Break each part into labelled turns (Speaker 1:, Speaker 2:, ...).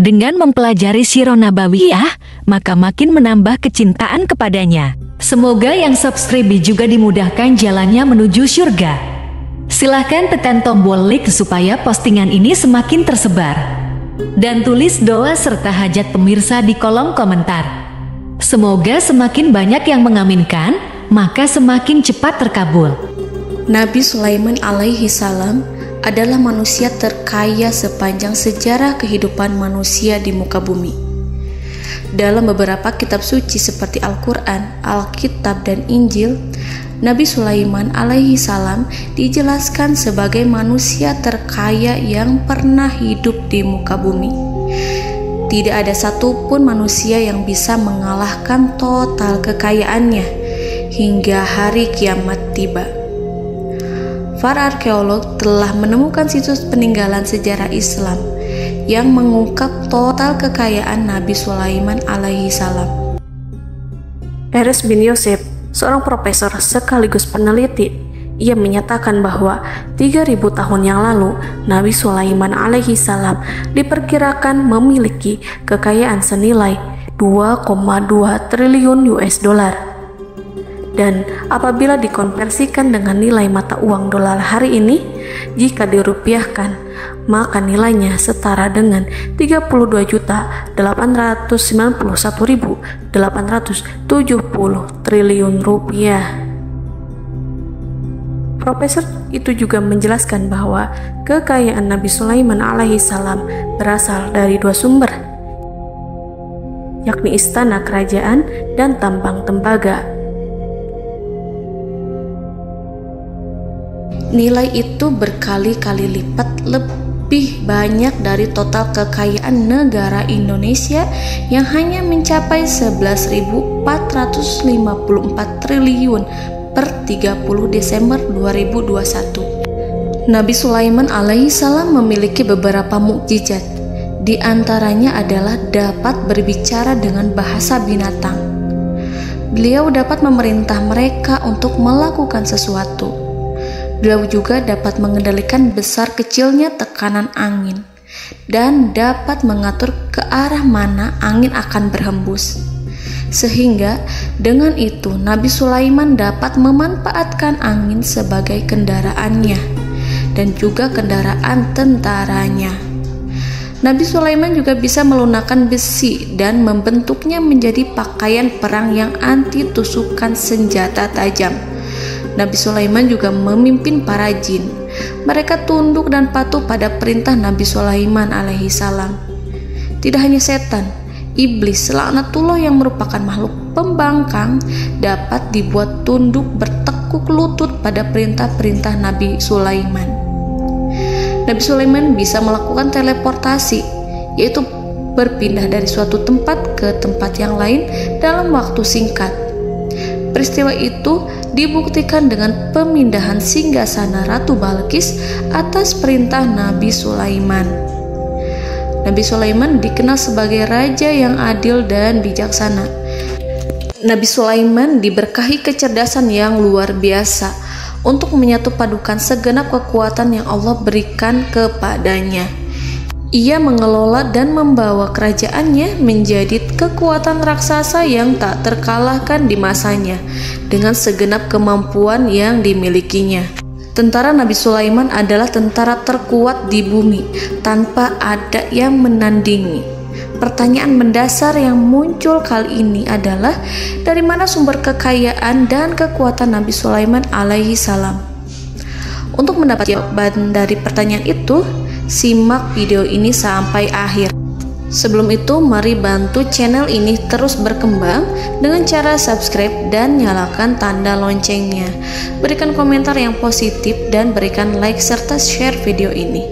Speaker 1: Dengan mempelajari Sirah Nabawiyah, maka makin menambah kecintaan kepadanya. Semoga yang subscribe juga dimudahkan jalannya menuju surga. Silahkan tekan tombol like supaya postingan ini semakin tersebar. Dan tulis doa serta hajat pemirsa di kolom komentar. Semoga semakin banyak yang mengaminkan, maka semakin cepat terkabul.
Speaker 2: Nabi Sulaiman alaihi salam adalah manusia terkaya sepanjang sejarah kehidupan manusia di muka bumi. Dalam beberapa kitab suci seperti Al-Quran, Alkitab, dan Injil, Nabi Sulaiman alaihi salam dijelaskan sebagai manusia terkaya yang pernah hidup di muka bumi. Tidak ada satupun manusia yang bisa mengalahkan total kekayaannya hingga hari kiamat tiba. Para arkeolog telah menemukan situs peninggalan sejarah Islam yang mengungkap total kekayaan Nabi Sulaiman alaihi salam.
Speaker 3: Erez bin Yosef, seorang profesor sekaligus peneliti, ia menyatakan bahwa 3.000 tahun yang lalu Nabi Sulaiman alaihi salam diperkirakan memiliki kekayaan senilai 2,2 triliun US dollar. Dan apabila dikonversikan dengan nilai mata uang dolar hari ini, jika dirupiahkan, maka nilainya setara dengan 32.891.870 triliun rupiah. Profesor itu juga menjelaskan bahwa kekayaan Nabi Sulaiman alaihi salam berasal dari dua sumber, yakni istana kerajaan dan tambang tembaga.
Speaker 2: Nilai itu berkali-kali lipat lebih banyak dari total kekayaan negara Indonesia yang hanya mencapai 11.454 triliun per 30 Desember 2021. Nabi Sulaiman alaihi salam memiliki beberapa mukjizat. Di antaranya adalah dapat berbicara dengan bahasa binatang. Beliau dapat memerintah mereka untuk melakukan sesuatu. Beliau juga dapat mengendalikan besar kecilnya tekanan angin dan dapat mengatur ke arah mana angin akan berhembus. Sehingga dengan itu Nabi Sulaiman dapat memanfaatkan angin sebagai kendaraannya dan juga kendaraan tentaranya. Nabi Sulaiman juga bisa melunakkan besi dan membentuknya menjadi pakaian perang yang anti tusukan senjata tajam. Nabi Sulaiman juga memimpin para jin. Mereka tunduk dan patuh pada perintah Nabi Sulaiman alaihi salam. Tidak hanya setan, iblis laknatullah yang merupakan makhluk pembangkang dapat dibuat tunduk bertekuk lutut pada perintah-perintah Nabi Sulaiman. Nabi Sulaiman bisa melakukan teleportasi, yaitu berpindah dari suatu tempat ke tempat yang lain dalam waktu singkat. Peristiwa itu dibuktikan dengan pemindahan singgasana Ratu Balqis atas perintah Nabi Sulaiman. Nabi Sulaiman dikenal sebagai raja yang adil dan bijaksana. Nabi Sulaiman diberkahi kecerdasan yang luar biasa untuk menyatu padukan segenap kekuatan yang Allah berikan kepadanya. Ia mengelola dan membawa kerajaannya menjadi kekuatan raksasa yang tak terkalahkan di masanya dengan segenap kemampuan yang dimilikinya. Tentara Nabi Sulaiman adalah tentara terkuat di bumi tanpa ada yang menandingi. Pertanyaan mendasar yang muncul kali ini adalah dari mana sumber kekayaan dan kekuatan Nabi Sulaiman alaihi salam? Untuk mendapat jawaban dari pertanyaan itu, simak video ini sampai akhir. Sebelum itu, mari bantu channel ini terus berkembang dengan cara subscribe dan nyalakan tanda loncengnya. Berikan komentar yang positif dan berikan like serta share video ini.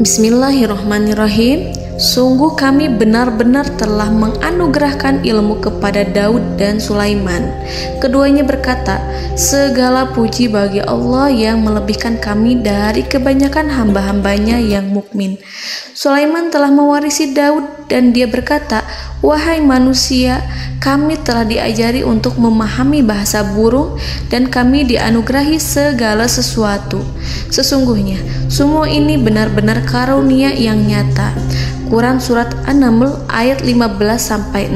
Speaker 2: Bismillahirrahmanirrahim. Sungguh kami benar-benar telah menganugerahkan ilmu kepada Daud dan Sulaiman. Keduanya berkata, segala puji bagi Allah yang melebihkan kami dari kebanyakan hamba-hambanya yang mukmin. Sulaiman telah mewarisi Daud dan dia berkata, wahai manusia, kami telah diajari untuk memahami bahasa burung dan kami dianugerahi segala sesuatu. Sesungguhnya semua ini benar-benar karunia yang nyata. Quran Surat An-Naml ayat 15-16.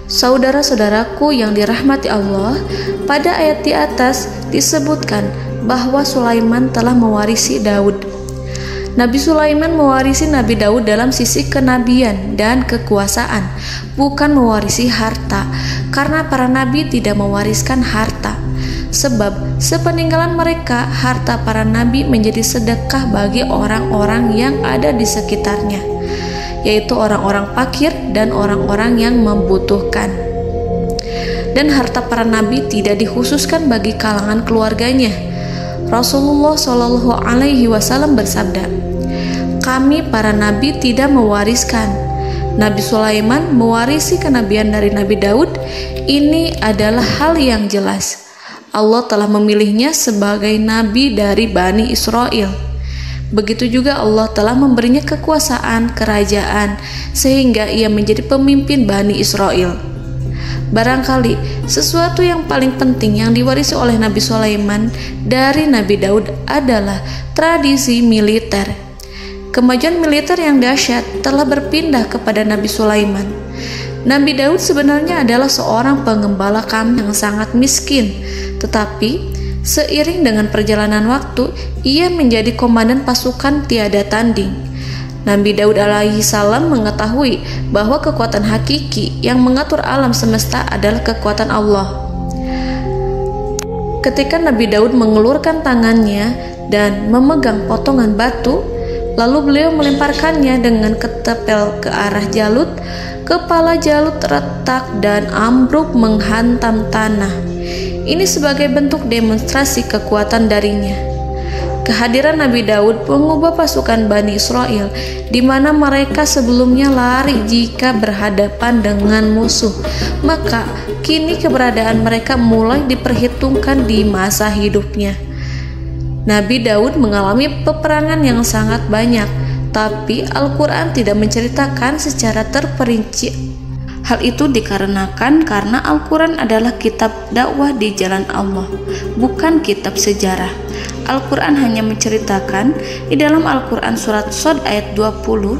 Speaker 2: Saudara-saudaraku yang dirahmati Allah, pada ayat di atas disebutkan bahwa Sulaiman telah mewarisi Daud. Nabi Sulaiman mewarisi Nabi Daud dalam sisi kenabian dan kekuasaan, bukan mewarisi harta, karena para nabi tidak mewariskan harta. Sebab sepeninggalan mereka, harta para nabi menjadi sedekah bagi orang-orang yang ada di sekitarnya, yaitu orang-orang fakir dan orang-orang yang membutuhkan. Dan harta para nabi tidak dikhususkan bagi kalangan keluarganya. Rasulullah Shallallahu Alaihi Wasallam bersabda, "Kami para nabi tidak mewariskan." Nabi Sulaiman mewarisi kenabian dari Nabi Daud. Ini adalah hal yang jelas. Allah telah memilihnya sebagai nabi dari Bani Israel. Begitu juga Allah telah memberinya kekuasaan kerajaan sehingga ia menjadi pemimpin Bani Israel. Barangkali sesuatu yang paling penting yang diwarisi oleh Nabi Sulaiman dari Nabi Daud adalah tradisi militer. Kemajuan militer yang dahsyat telah berpindah kepada Nabi Sulaiman. Nabi Daud sebenarnya adalah seorang pengembala kambing yang sangat miskin, tetapi seiring dengan perjalanan waktu, ia menjadi komandan pasukan tiada tanding. Nabi Daud alaihi salam mengetahui bahwa kekuatan hakiki yang mengatur alam semesta adalah kekuatan Allah. Ketika Nabi Daud mengelurkan tangannya dan memegang potongan batu, lalu beliau melemparkannya dengan ketepel ke arah Jalut, kepala Jalut retak dan ambruk menghantam tanah. Ini sebagai bentuk demonstrasi kekuatan darinya. Kehadiran Nabi Daud mengubah pasukan Bani Israel, di mana mereka sebelumnya lari jika berhadapan dengan musuh. Maka kini keberadaan mereka mulai diperhitungkan di masa hidupnya. Nabi Daud mengalami peperangan yang sangat banyak, tapi Al-Quran tidak menceritakan secara terperinci. Hal itu dikarenakan karena Al-Quran adalah kitab dakwah di jalan Allah, bukan kitab sejarah. Al-Quran hanya menceritakan di dalam Al-Quran surat Shad ayat 20,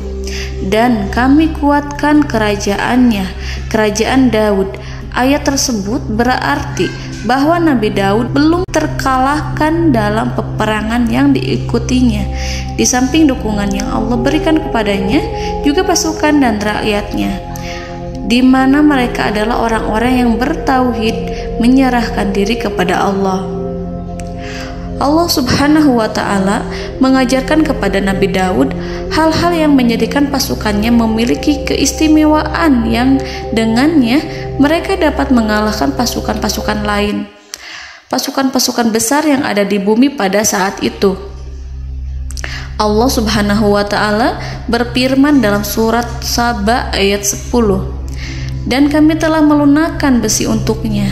Speaker 2: "Dan kami kuatkan kerajaannya, kerajaan Daud." Ayat tersebut berarti bahwa Nabi Daud belum terkalahkan dalam peperangan yang diikutinya. Di samping dukungan yang Allah berikan kepadanya, juga pasukan dan rakyatnya, di mana mereka adalah orang-orang yang bertauhid, menyerahkan diri kepada Allah. Allah Subhanahu wa Ta'ala mengajarkan kepada Nabi Daud hal-hal yang menjadikan pasukannya memiliki keistimewaan yang dengannya mereka dapat mengalahkan pasukan-pasukan lain, pasukan-pasukan besar yang ada di bumi pada saat itu. Allah Subhanahu wa Ta'ala berfirman dalam surat Saba ayat 10, "Dan kami telah melunakkan besi untuknya."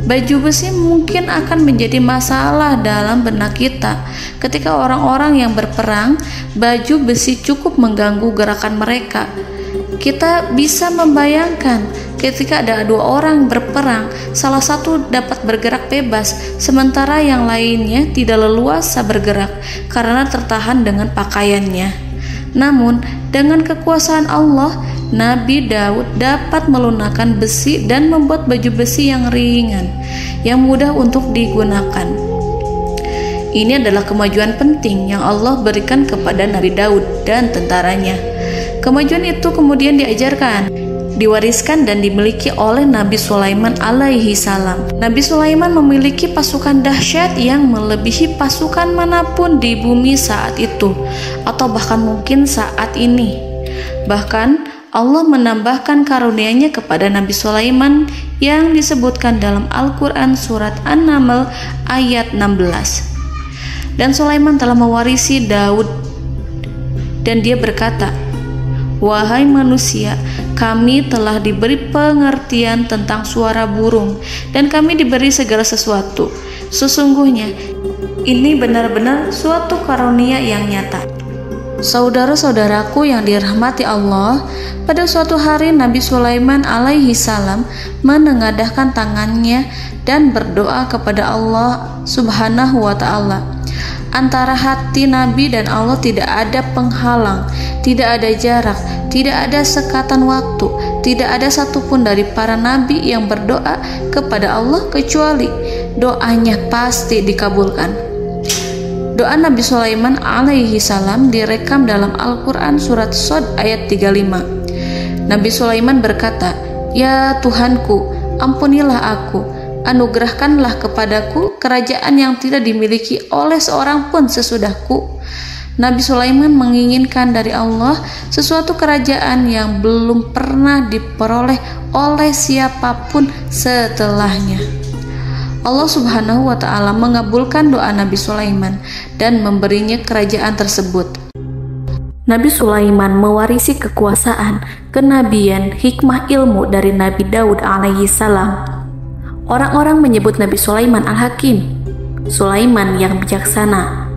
Speaker 2: Baju besi mungkin akan menjadi masalah dalam benak kita. Ketika orang-orang yang berperang, baju besi cukup mengganggu gerakan mereka. Kita bisa membayangkan ketika ada dua orang berperang, salah satu dapat bergerak bebas, sementara yang lainnya tidak leluasa bergerak karena tertahan dengan pakaiannya. Namun, dengan kekuasaan Allah, Nabi Daud dapat melunakkan besi dan membuat baju besi yang ringan, yang mudah untuk digunakan. Ini adalah kemajuan penting yang Allah berikan kepada Nabi Daud dan tentaranya. Kemajuan itu kemudian diajarkan, diwariskan dan dimiliki oleh Nabi Sulaiman alaihi salam. Nabi Sulaiman memiliki pasukan dahsyat yang melebihi pasukan manapun di bumi saat itu, atau bahkan mungkin saat ini. Bahkan Allah menambahkan karunia-Nya kepada Nabi Sulaiman yang disebutkan dalam Al-Quran surat An-Naml ayat 16. Dan Sulaiman telah mewarisi Daud, dan dia berkata, "Wahai manusia, kami telah diberi pengertian tentang suara burung, dan kami diberi segala sesuatu. Sesungguhnya ini benar-benar suatu karunia yang nyata." Saudara-saudaraku yang dirahmati Allah, pada suatu hari Nabi Sulaiman alaihi salam menengadahkan tangannya dan berdoa kepada Allah Subhanahu wa ta'ala. Antara hati Nabi dan Allah tidak ada penghalang, tidak ada jarak, tidak ada sekatan waktu, tidak ada satupun dari para nabi yang berdoa kepada Allah kecuali doanya pasti dikabulkan. Doa Nabi Sulaiman alaihi salam direkam dalam Al-Quran surat Shad ayat 35. Nabi Sulaiman berkata, "Ya Tuhanku, ampunilah aku, anugerahkanlah kepadaku kerajaan yang tidak dimiliki oleh seorang pun sesudahku." Nabi Sulaiman menginginkan dari Allah sesuatu kerajaan yang belum pernah diperoleh oleh siapapun setelahnya. Allah Subhanahu wa ta'ala mengabulkan doa Nabi Sulaiman dan memberinya kerajaan tersebut.
Speaker 3: Nabi Sulaiman mewarisi kekuasaan, kenabian, hikmah ilmu dari Nabi Daud alaihi salam. Orang-orang menyebut Nabi Sulaiman Al-Hakim, Sulaiman yang bijaksana.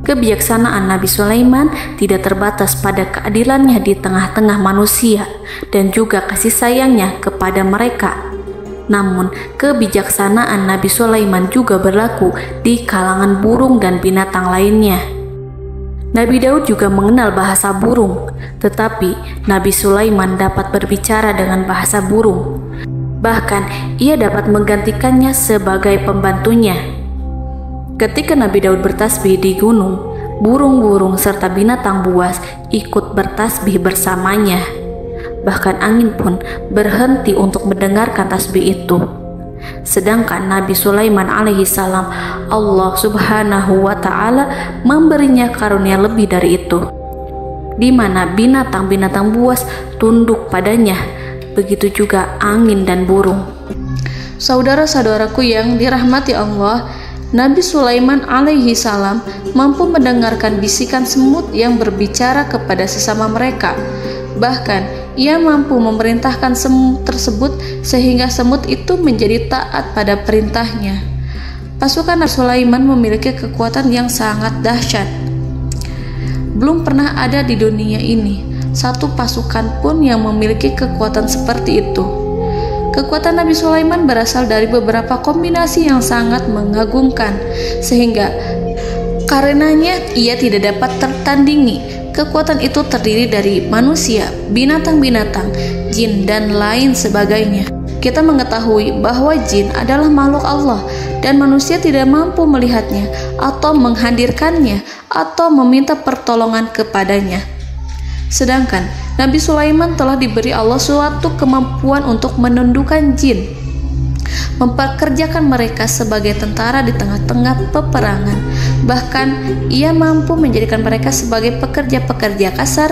Speaker 3: Kebijaksanaan Nabi Sulaiman tidak terbatas pada keadilannya di tengah-tengah manusia dan juga kasih sayangnya kepada mereka. Namun, kebijaksanaan Nabi Sulaiman juga berlaku di kalangan burung dan binatang lainnya. Nabi Daud juga mengenal bahasa burung, tetapi Nabi Sulaiman dapat berbicara dengan bahasa burung. Bahkan, ia dapat menggantikannya sebagai pembantunya. Ketika Nabi Daud bertasbih di gunung, burung-burung serta binatang buas ikut bertasbih bersamanya. Bahkan angin pun berhenti untuk mendengarkan tasbih itu. Sedangkan Nabi Sulaiman alaihi salam, Allah Subhanahu wa ta'ala memberinya karunia lebih dari itu, di mana binatang-binatang buas tunduk padanya, begitu juga angin dan burung.
Speaker 2: Saudara-saudaraku yang dirahmati Allah, Nabi Sulaiman alaihi salam mampu mendengarkan bisikan semut yang berbicara kepada sesama mereka. Bahkan ia mampu memerintahkan semut tersebut sehingga semut itu menjadi taat pada perintahnya. Pasukan Nabi Sulaiman memiliki kekuatan yang sangat dahsyat. Belum pernah ada di dunia ini satu pasukan pun yang memiliki kekuatan seperti itu. Kekuatan Nabi Sulaiman berasal dari beberapa kombinasi yang sangat mengagumkan, sehingga karenanya ia tidak dapat tertandingi. Kekuatan itu terdiri dari manusia, binatang-binatang, jin, dan lain sebagainya. Kita mengetahui bahwa jin adalah makhluk Allah dan manusia tidak mampu melihatnya atau menghadirkannya atau meminta pertolongan kepadanya. Sedangkan Nabi Sulaiman telah diberi Allah suatu kemampuan untuk menundukkan jin, memperkerjakan mereka sebagai tentara di tengah-tengah peperangan. Bahkan ia mampu menjadikan mereka sebagai pekerja-pekerja kasar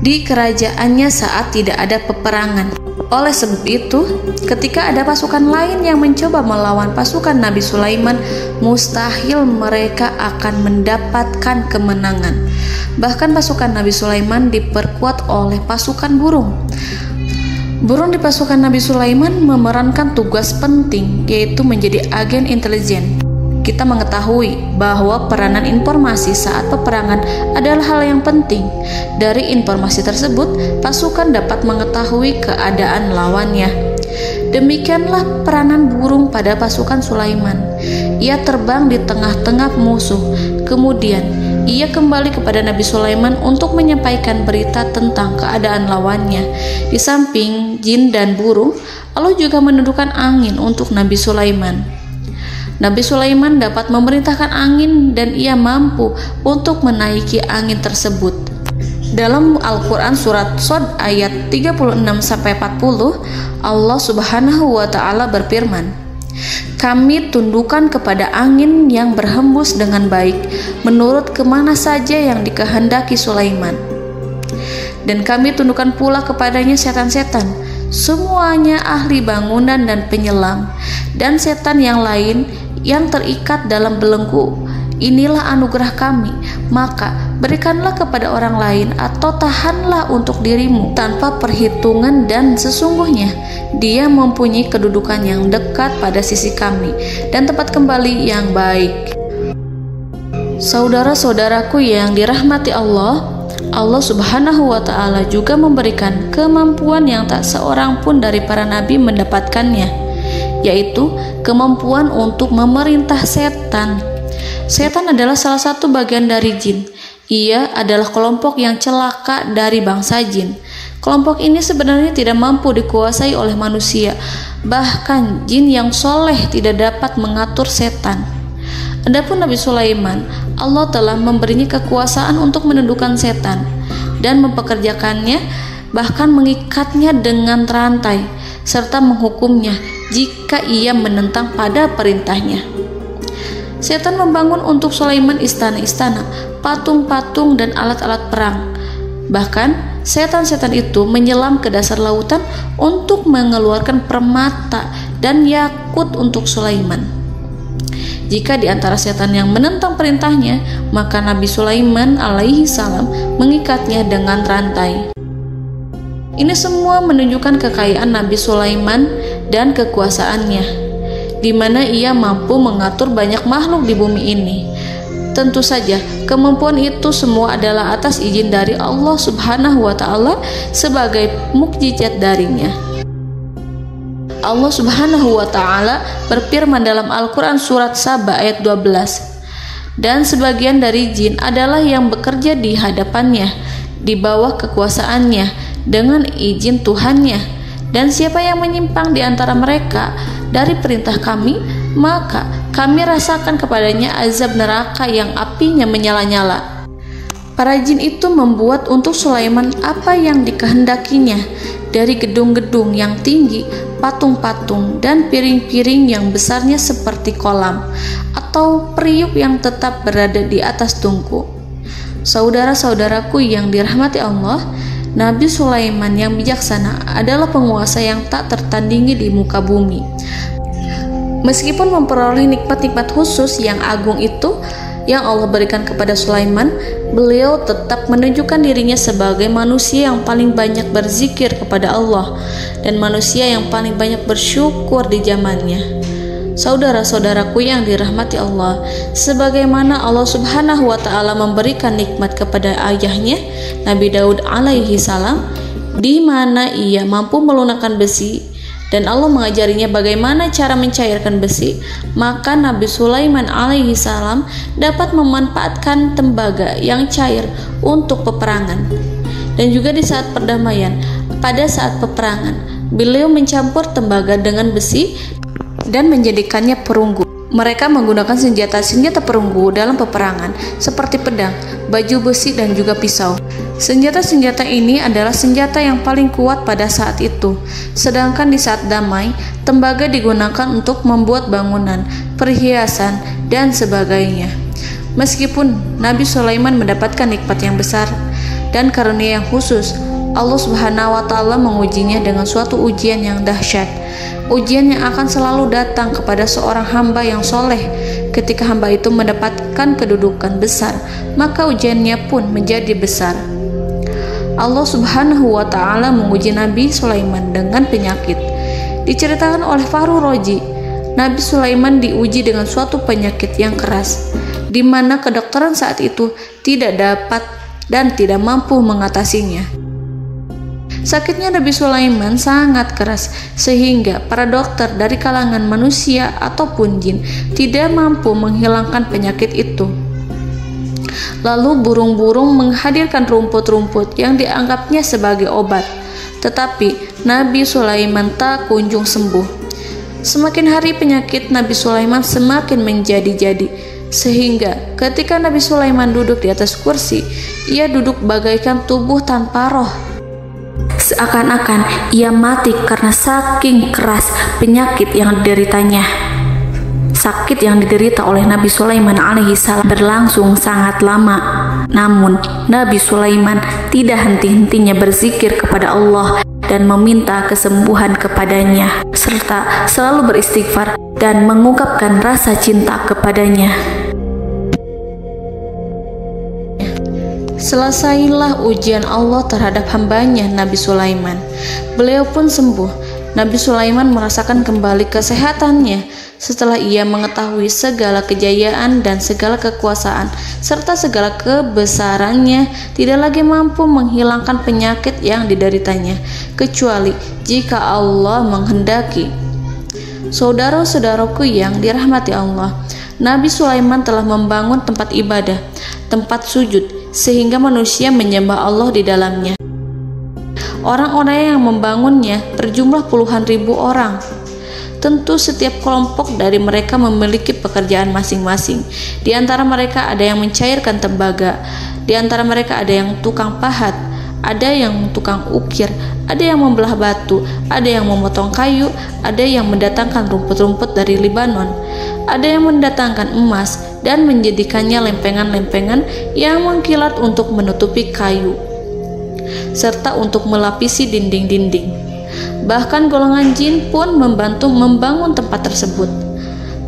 Speaker 2: di kerajaannya saat tidak ada peperangan. Oleh sebab itu, ketika ada pasukan lain yang mencoba melawan pasukan Nabi Sulaiman, mustahil mereka akan mendapatkan kemenangan. Bahkan pasukan Nabi Sulaiman diperkuat oleh pasukan burung. Burung di pasukan Nabi Sulaiman memerankan tugas penting, yaitu menjadi agen intelijen. Kita mengetahui bahwa peranan informasi saat peperangan adalah hal yang penting. Dari informasi tersebut, pasukan dapat mengetahui keadaan lawannya. Demikianlah peranan burung pada pasukan Sulaiman. Ia terbang di tengah-tengah musuh. Kemudian, ia kembali kepada Nabi Sulaiman untuk menyampaikan berita tentang keadaan lawannya. Di samping jin dan burung, Allah juga menundukkan angin untuk Nabi Sulaiman. Nabi Sulaiman dapat memerintahkan angin dan ia mampu untuk menaiki angin tersebut. Dalam Al-Quran surat Shad ayat 36-40, Allah Subhanahu wa ta'ala berfirman, "Kami tundukkan kepada angin yang berhembus dengan baik menurut kemana saja yang dikehendaki Sulaiman. Dan kami tundukkan pula kepadanya setan-setan, semuanya ahli bangunan dan penyelam, dan setan yang lain yang terikat dalam belenggu. Inilah anugerah kami, maka berikanlah kepada orang lain atau tahanlah untuk dirimu tanpa perhitungan, dan sesungguhnya dia mempunyai kedudukan yang dekat pada sisi kami dan tempat kembali yang baik." Saudara-saudaraku yang dirahmati Allah, Allah Subhanahu wa Ta'ala juga memberikan kemampuan yang tak seorang pun dari para nabi mendapatkannya, yaitu kemampuan untuk memerintah setan. Setan adalah salah satu bagian dari jin. Ia adalah kelompok yang celaka dari bangsa jin. Kelompok ini sebenarnya tidak mampu dikuasai oleh manusia. Bahkan jin yang soleh tidak dapat mengatur setan. Adapun Nabi Sulaiman, Allah telah memberinya kekuasaan untuk menundukkan setan dan mempekerjakannya, bahkan mengikatnya dengan rantai serta menghukumnya jika ia menentang pada perintahnya. Setan membangun untuk Sulaiman istana-istana, patung-patung dan alat-alat perang. Bahkan setan-setan itu menyelam ke dasar lautan untuk mengeluarkan permata dan yakut untuk Sulaiman. Jika di antara setan yang menentang perintahnya, maka Nabi Sulaiman alaihi salam mengikatnya dengan rantai. Ini semua menunjukkan kekayaan Nabi Sulaiman dan kekuasaannya, di mana ia mampu mengatur banyak makhluk di bumi ini. Tentu saja, kemampuan itu semua adalah atas izin dari Allah Subhanahu wa Ta'ala sebagai mukjizat darinya. Allah Subhanahu wa Ta'ala berfirman dalam Al-Quran surat Saba ayat 12, dan sebagian dari jin adalah yang bekerja di hadapannya di bawah kekuasaannya dengan izin Tuhannya, dan siapa yang menyimpang di antara mereka dari perintah kami, maka kami rasakan kepadanya azab neraka yang apinya menyala-nyala. Para jin itu membuat untuk Sulaiman apa yang dikehendakinya, dari gedung-gedung yang tinggi, patung-patung, dan piring-piring yang besarnya seperti kolam, atau periuk yang tetap berada di atas tungku. Saudara-saudaraku yang dirahmati Allah, Nabi Sulaiman yang bijaksana adalah penguasa yang tak tertandingi di muka bumi. Meskipun memperoleh nikmat-nikmat khusus yang agung itu yang Allah berikan kepada Sulaiman, beliau tetap menunjukkan dirinya sebagai manusia yang paling banyak berzikir kepada Allah dan manusia yang paling banyak bersyukur di zamannya. Saudara-saudaraku yang dirahmati Allah, sebagaimana Allah Subhanahu wa Ta'ala memberikan nikmat kepada ayahnya Nabi Daud alaihi salam, di mana ia mampu melunakkan besi, dan Allah mengajarinya bagaimana cara mencairkan besi, maka Nabi Sulaiman alaihi salam dapat memanfaatkan tembaga yang cair untuk peperangan. Dan juga di saat perdamaian, pada saat peperangan, beliau mencampur tembaga dengan besi dan menjadikannya perunggu. Mereka menggunakan senjata-senjata perunggu dalam peperangan seperti pedang, baju besi, dan juga pisau. Senjata-senjata ini adalah senjata yang paling kuat pada saat itu. Sedangkan di saat damai, tembaga digunakan untuk membuat bangunan, perhiasan, dan sebagainya. Meskipun Nabi Sulaiman mendapatkan nikmat yang besar dan karunia yang khusus, Allah Subhanahu wa Ta'ala mengujinya dengan suatu ujian yang dahsyat. Ujian yang akan selalu datang kepada seorang hamba yang soleh. Ketika hamba itu mendapatkan kedudukan besar, maka ujiannya pun menjadi besar. Allah Subhanahu wa Ta'ala menguji Nabi Sulaiman dengan penyakit. Diceritakan oleh Fahru Roji, Nabi Sulaiman diuji dengan suatu penyakit yang keras, di mana kedokteran saat itu tidak dapat dan tidak mampu mengatasinya. Sakitnya Nabi Sulaiman sangat keras sehingga para dokter dari kalangan manusia ataupun jin tidak mampu menghilangkan penyakit itu. Lalu burung-burung menghadirkan rumput-rumput yang dianggapnya sebagai obat, tetapi Nabi Sulaiman tak kunjung sembuh. Semakin hari penyakit Nabi Sulaiman semakin menjadi-jadi, sehingga ketika Nabi Sulaiman duduk di atas kursi, ia duduk bagaikan tubuh tanpa roh.
Speaker 3: Seakan-akan ia mati karena saking keras penyakit yang dideritanya. Sakit yang diderita oleh Nabi Sulaiman alaihi salam berlangsung sangat lama. Namun Nabi Sulaiman tidak henti-hentinya berzikir kepada Allah dan meminta kesembuhan kepadanya, serta selalu beristighfar dan mengungkapkan rasa cinta kepadanya.
Speaker 2: Selesailah ujian Allah terhadap hambanya Nabi Sulaiman. Beliau pun sembuh Nabi Sulaiman merasakan kembali kesehatannya setelah ia mengetahui segala kejayaan dan segala kekuasaan serta segala kebesarannya tidak lagi mampu menghilangkan penyakit yang dideritanya kecuali jika Allah menghendaki. Saudara-saudaraku yang dirahmati Allah, Nabi Sulaiman telah membangun tempat ibadah, tempat sujud, sehingga manusia menyembah Allah di dalamnya. Orang-orang yang membangunnya berjumlah puluhan ribu orang. Tentu setiap kelompok dari mereka memiliki pekerjaan masing-masing. Di antara mereka ada yang mencairkan tembaga, di antara mereka ada yang tukang pahat, ada yang tukang ukir, ada yang membelah batu, ada yang memotong kayu, ada yang mendatangkan rumput-rumput dari Libanon, ada yang mendatangkan emas dan menjadikannya lempengan-lempengan yang mengkilat untuk menutupi kayu serta untuk melapisi dinding-dinding. Bahkan golongan jin pun membantu membangun tempat tersebut,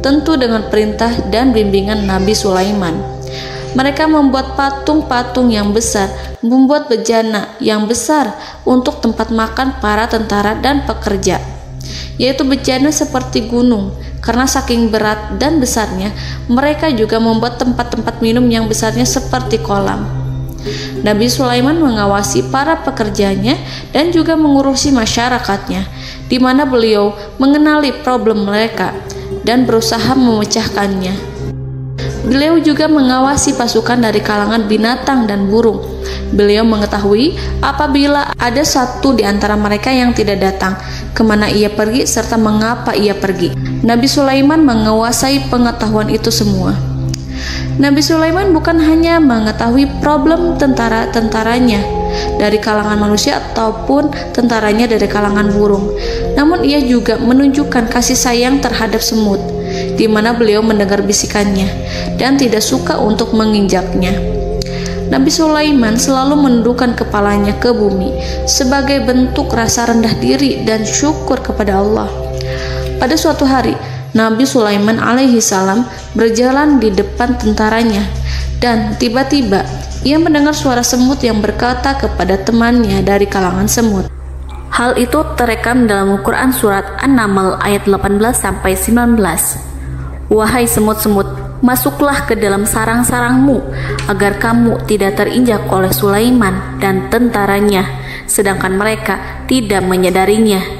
Speaker 2: tentu dengan perintah dan bimbingan Nabi Sulaiman. Mereka membuat patung-patung yang besar, membuat bejana yang besar untuk tempat makan para tentara dan pekerja, yaitu bejana seperti gunung. Karena saking berat dan besarnya, mereka juga membuat tempat-tempat minum yang besarnya seperti kolam. Nabi Sulaiman mengawasi para pekerjanya dan juga mengurusi masyarakatnya, di mana beliau mengenali problem mereka dan berusaha memecahkannya. Beliau juga mengawasi pasukan dari kalangan binatang dan burung. Beliau mengetahui apabila ada satu di antara mereka yang tidak datang, kemana ia pergi serta mengapa ia pergi. Nabi Sulaiman menguasai pengetahuan itu semua. Nabi Sulaiman bukan hanya mengetahui problem tentara-tentaranya dari kalangan manusia ataupun tentaranya dari kalangan burung, namun ia juga menunjukkan kasih sayang terhadap semut, di mana beliau mendengar bisikannya dan tidak suka untuk menginjaknya. Nabi Sulaiman selalu menundukkan kepalanya ke bumi sebagai bentuk rasa rendah diri dan syukur kepada Allah. Pada suatu hari, Nabi Sulaiman alaihi salam berjalan di depan tentaranya dan tiba-tiba ia mendengar suara semut yang berkata kepada temannya dari kalangan semut.
Speaker 3: Hal itu terekam dalam Al-Quran surat An-Naml ayat 18-19. Wahai semut-semut, masuklah ke dalam sarang-sarangmu agar kamu tidak terinjak oleh Sulaiman dan tentaranya, sedangkan mereka tidak menyadarinya.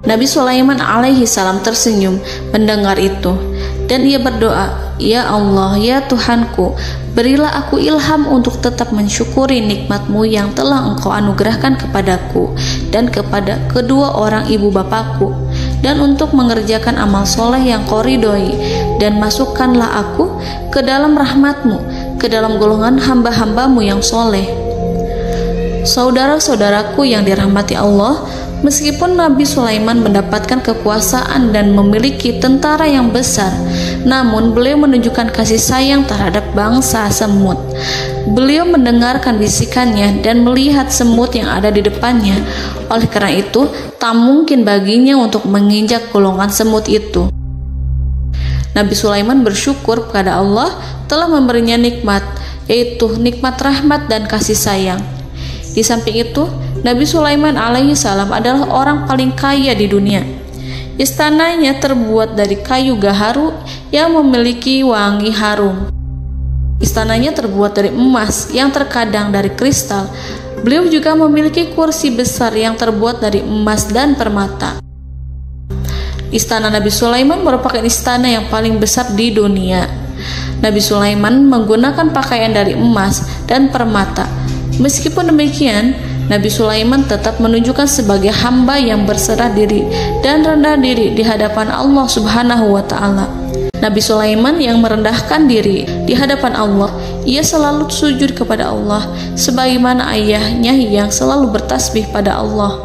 Speaker 2: Nabi Sulaiman alaihi salam tersenyum mendengar itu dan ia berdoa, "Ya Allah, ya Tuhanku, berilah aku ilham untuk tetap mensyukuri nikmat-Mu yang telah Engkau anugerahkan kepadaku dan kepada kedua orang ibu bapakku, dan untuk mengerjakan amal soleh yang Kau ridhoi, dan masukkanlah aku ke dalam rahmat-Mu, ke dalam golongan hamba-hamba-Mu yang soleh." Saudara-saudaraku yang dirahmati Allah, meskipun Nabi Sulaiman mendapatkan kekuasaan dan memiliki tentara yang besar, namun beliau menunjukkan kasih sayang terhadap bangsa semut. Beliau mendengarkan bisikannya dan melihat semut yang ada di depannya. Oleh karena itu, tak mungkin baginya untuk menginjak golongan semut itu. Nabi Sulaiman bersyukur kepada Allah telah memberinya nikmat, yaitu nikmat rahmat dan kasih sayang. Di samping itu, Nabi Sulaiman alaihi salam adalah orang paling kaya di dunia. Istananya terbuat dari kayu gaharu yang memiliki wangi harum. Istananya terbuat dari emas yang terkadang dari kristal. Beliau juga memiliki kursi besar yang terbuat dari emas dan permata. Istana Nabi Sulaiman merupakan istana yang paling besar di dunia. Nabi Sulaiman menggunakan pakaian dari emas dan permata. Meskipun demikian, Nabi Sulaiman tetap menunjukkan sebagai hamba yang berserah diri dan rendah diri di hadapan Allah Subhanahu wa Ta'ala. Nabi Sulaiman yang merendahkan diri di hadapan Allah, ia selalu sujud kepada Allah, sebagaimana ayahnya yang selalu bertasbih pada Allah.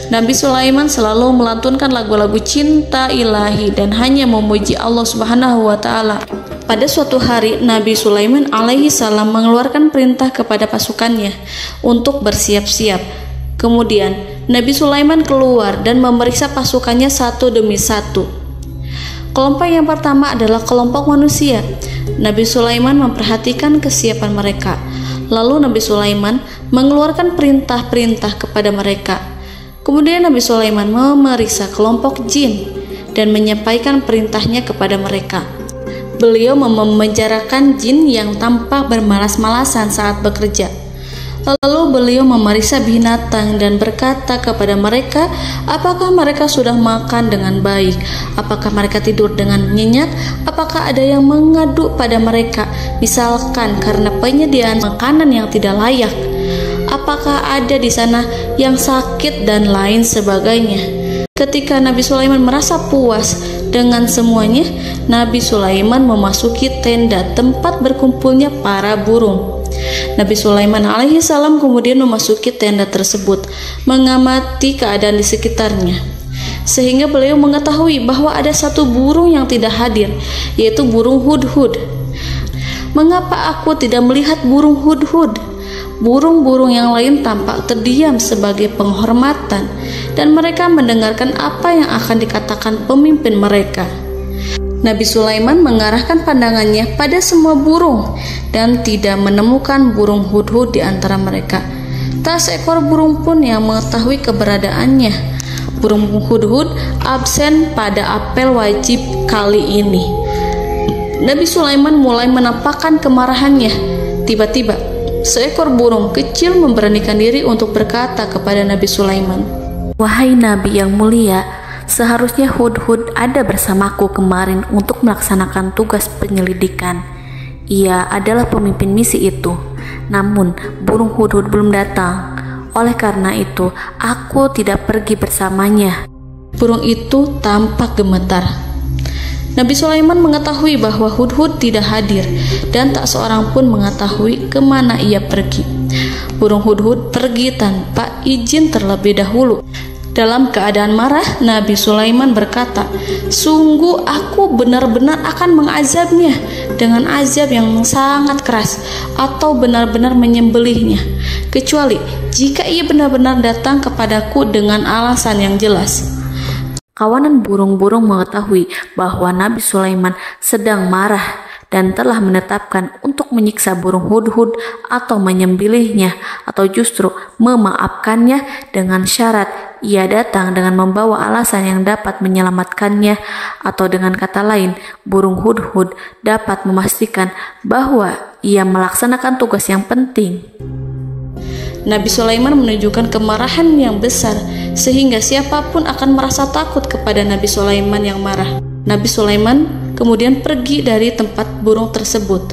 Speaker 2: Nabi Sulaiman selalu melantunkan lagu-lagu cinta ilahi dan hanya memuji Allah Subhanahu wa Ta'ala. Pada suatu hari, Nabi Sulaiman alaihi salam mengeluarkan perintah kepada pasukannya untuk bersiap-siap. Kemudian, Nabi Sulaiman keluar dan memeriksa pasukannya satu demi satu. Kelompok yang pertama adalah kelompok manusia. Nabi Sulaiman memperhatikan kesiapan mereka. Lalu Nabi Sulaiman mengeluarkan perintah-perintah kepada mereka. Kemudian Nabi Sulaiman memeriksa kelompok jin dan menyampaikan perintahnya kepada mereka. Beliau memenjarakan jin yang tampak bermalas-malasan saat bekerja. Lalu beliau memeriksa binatang dan berkata kepada mereka, apakah mereka sudah makan dengan baik? Apakah mereka tidur dengan nyenyak? Apakah ada yang mengadu pada mereka, misalkan karena penyediaan makanan yang tidak layak? Apakah ada di sana yang sakit dan lain sebagainya? Ketika Nabi Sulaiman merasa puas dengan semuanya, Nabi Sulaiman memasuki tenda tempat berkumpulnya para burung. Nabi Sulaiman alaihi salam kemudian memasuki tenda tersebut, mengamati keadaan di sekitarnya, sehingga beliau mengetahui bahwa ada satu burung yang tidak hadir, yaitu burung hudhud. Mengapa aku tidak melihat burung hudhud? Burung-burung yang lain tampak terdiam sebagai penghormatan, dan mereka mendengarkan apa yang akan dikatakan pemimpin mereka. Nabi Sulaiman mengarahkan pandangannya pada semua burung dan tidak menemukan burung hudhud di antara mereka. Tak seekor burung pun yang mengetahui keberadaannya. Burung hudhud absen pada apel wajib kali ini. Nabi Sulaiman mulai menampakkan kemarahannya. Tiba-tiba, seekor burung kecil memberanikan diri untuk berkata kepada Nabi Sulaiman,
Speaker 3: "Wahai Nabi yang mulia, seharusnya hudhud ada bersamaku kemarin untuk melaksanakan tugas penyelidikan. Ia adalah pemimpin misi itu. Namun, burung hudhud belum datang. Oleh karena itu, aku tidak pergi bersamanya."
Speaker 2: Burung itu tampak gemetar. Nabi Sulaiman mengetahui bahwa hudhud tidak hadir dan tak seorang pun mengetahui kemana ia pergi. Burung hudhud pergi tanpa izin terlebih dahulu. Dalam keadaan marah, Nabi Sulaiman berkata, "Sungguh aku benar-benar akan mengazabnya dengan azab yang sangat keras atau benar-benar menyembelihnya, kecuali jika ia benar-benar datang kepadaku dengan alasan yang jelas."
Speaker 3: Kawanan burung-burung mengetahui bahwa Nabi Sulaiman sedang marah dan telah menetapkan untuk menyiksa burung hudhud atau menyembelihnya atau justru memaafkannya dengan syarat ia datang dengan membawa alasan yang dapat menyelamatkannya, atau dengan kata lain, burung hudhud dapat memastikan bahwa ia melaksanakan tugas yang penting.
Speaker 2: Nabi Sulaiman menunjukkan kemarahan yang besar sehingga siapapun akan merasa takut kepada Nabi Sulaiman yang marah. Nabi Sulaiman kemudian pergi dari tempat burung tersebut.